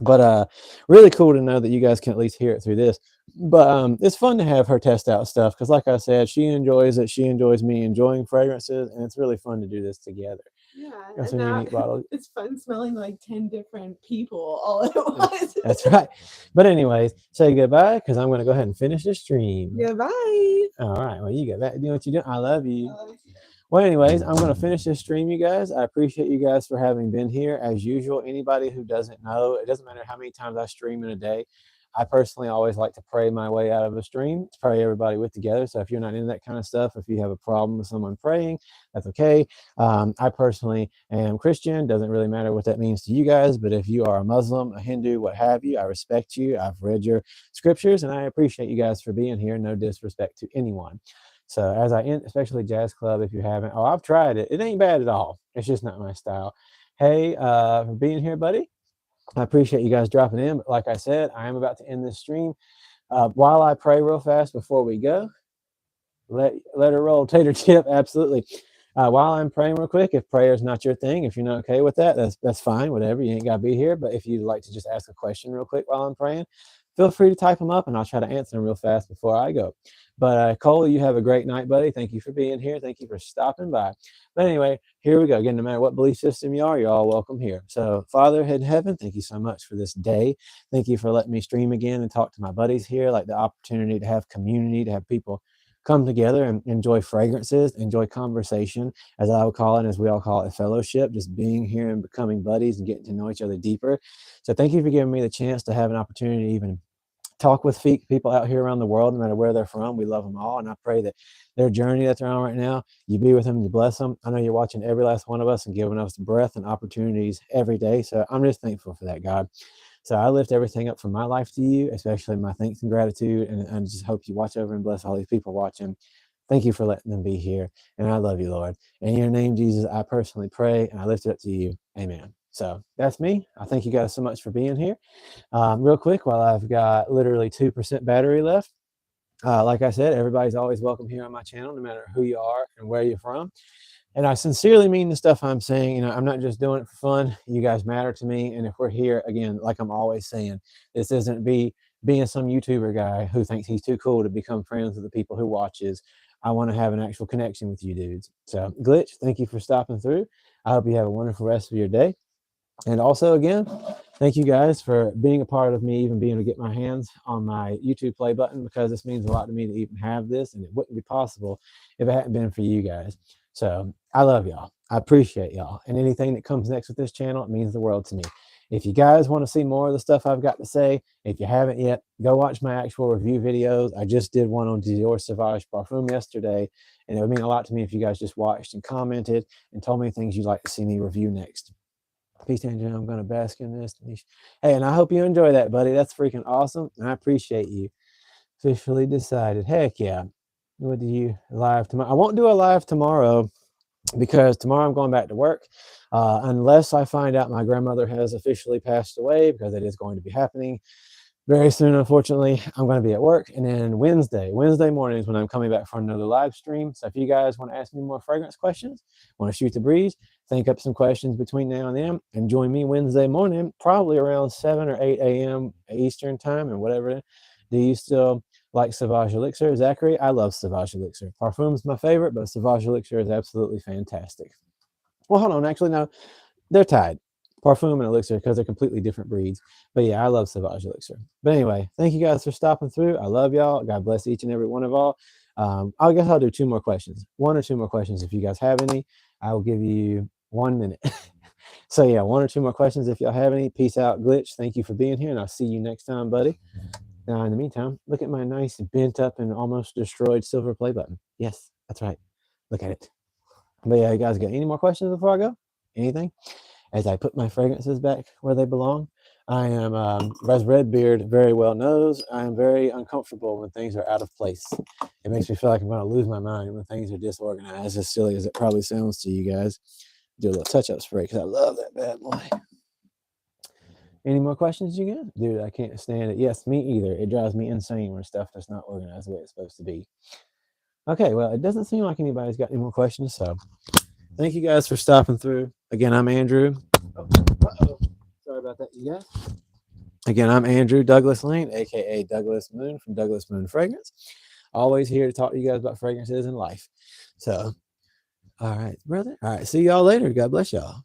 But really cool to know that you guys can at least hear it through this. But it's fun to have her test out stuff because, like I said, she enjoys it. She enjoys me enjoying fragrances, and it's really fun to do this together. Yeah, That's some unique bottles. It's fun smelling like 10 different people all at once. That's right. But anyways, say goodbye because I'm going to go ahead and finish the stream. Goodbye. All right. Well, you go back. Do what you do. I love you. Well, anyways, I'm going to finish this stream, you guys. I appreciate you guys for having been here. As usual, anybody who doesn't know, it doesn't matter how many times I stream in a day. I personally always like to pray my way out of a stream, to pray everybody with together. So if you're not into that kind of stuff, if you have a problem with someone praying, that's okay. I personally am Christian. Doesn't really matter what that means to you guys. But if you are a Muslim, a Hindu, what have you, I respect you. I've read your scriptures, and I appreciate you guys for being here. No disrespect to anyone. So as I end, especially Jazz Club, if you haven't, I've tried it. It ain't bad at all. It's just not my style. Hey, for being here, buddy. I appreciate you guys dropping in. But like I said, I am about to end this stream. While I pray real fast before we go, let her roll. Tater Chip, absolutely. While I'm praying real quick, if prayer is not your thing, if you're not okay with that, that's fine, whatever. You ain't got to be here. But if you'd like to just ask a question real quick while I'm praying, feel free to type them up and I'll try to answer them real fast before I go. But Cole, you have a great night, buddy. Thank you for being here. Thank you for stopping by. But anyway, here we go. Again, no matter what belief system you are, you're all welcome here. So, Father in heaven, thank you so much for this day. Thank you for letting me stream again and talk to my buddies here, like the opportunity to have community, to have people come together and enjoy fragrances, enjoy conversation, as I would call it, as we all call it, fellowship, just being here and becoming buddies and getting to know each other deeper. So thank you for giving me the chance to have an opportunity to even talk with people out here around the world, no matter where they're from. We love them all. And I pray that their journey that they're on right now, you be with them, you bless them. I know you're watching every last one of us and giving us breath and opportunities every day. So I'm just thankful for that, God. So I lift everything up from my life to you, especially my thanks and gratitude. And I just hope you watch over and bless all these people watching. Thank you for letting them be here. And I love you, Lord. In your name, Jesus, I personally pray and I lift it up to you. Amen. So that's me. I thank you guys so much for being here. Real quick, while I've got literally 2% battery left, like I said, everybody's always welcome here on my channel, no matter who you are and where you're from. And I sincerely mean the stuff I'm saying. You know, I'm not just doing it for fun. You guys matter to me. And if we're here, again, like I'm always saying, this isn't being some YouTuber guy who thinks he's too cool to become friends with the people who watches. I want to have an actual connection with you dudes. So, Glitch, thank you for stopping through. I hope you have a wonderful rest of your day. And also, again, thank you guys for being a part of me even being able to get my hands on my YouTube play button, because this means a lot to me to even have this, and it wouldn't be possible if it hadn't been for you guys. So I love y'all. I appreciate y'all. And anything that comes next with this channel, it means the world to me. If you guys want to see more of the stuff I've got to say, if you haven't yet, go watch my actual review videos. I just did one on Dior Sauvage Parfum yesterday, and it would mean a lot to me if you guys just watched and commented and told me things you'd like to see me review next. Peace, Angel. I'm going to bask in this. Hey, and I hope you enjoy that, buddy. That's freaking awesome. And I appreciate you. Officially decided. Heck yeah. What do you live tomorrow? I won't do a live tomorrow because tomorrow I'm going back to work. Unless I find out my grandmother has officially passed away, because it is going to be happening very soon. Unfortunately, I'm going to be at work. And then Wednesday morning is when I'm coming back for another live stream. So if you guys want to ask me more fragrance questions, want to shoot the breeze, think up some questions between now and then, and join me Wednesday morning, probably around 7 or 8 a.m. Eastern time and whatever. Do you still like Sauvage Elixir? Zachary, I love Sauvage Elixir. Parfum's my favorite, but Sauvage Elixir is absolutely fantastic. Well, hold on. Actually, no, they're tied. Parfum and Elixir, because they're completely different breeds. But yeah, I love Sauvage Elixir. But anyway, thank you guys for stopping through. I love y'all. God bless each and every one of all. I guess I'll do 2 more questions. 1 or 2 more questions if you guys have any. I will give you 1 minute. So yeah, 1 or 2 more questions if y'all have any. Peace out, Glitch. Thank you for being here, and I'll see you next time, buddy. Now, in the meantime, look at my nice bent up and almost destroyed silver play button. Yes, that's right. Look at it. But yeah, you guys got any more questions before I go? Anything? As I put my fragrances back where they belong, I am, as Redbeard very well knows, I am very uncomfortable when things are out of place. It makes me feel like I'm going to lose my mind when things are disorganized, as silly as it probably sounds to you guys. Do a little touch-up spray because I love that bad boy. Any more questions you got? Dude, I can't stand it. Yes, me either. It drives me insane when stuff that's not organized the way it's supposed to be. Okay, well, it doesn't seem like anybody's got any more questions, so thank you guys for stopping through. Again, I'm Andrew. Sorry about that, you guys. Again, I'm Andrew Douglas Lane, aka Douglas Moon from Douglas Moon Fragrance. Always here to talk to you guys about fragrances and life. So, all right, brother. All right, see y'all later. God bless y'all.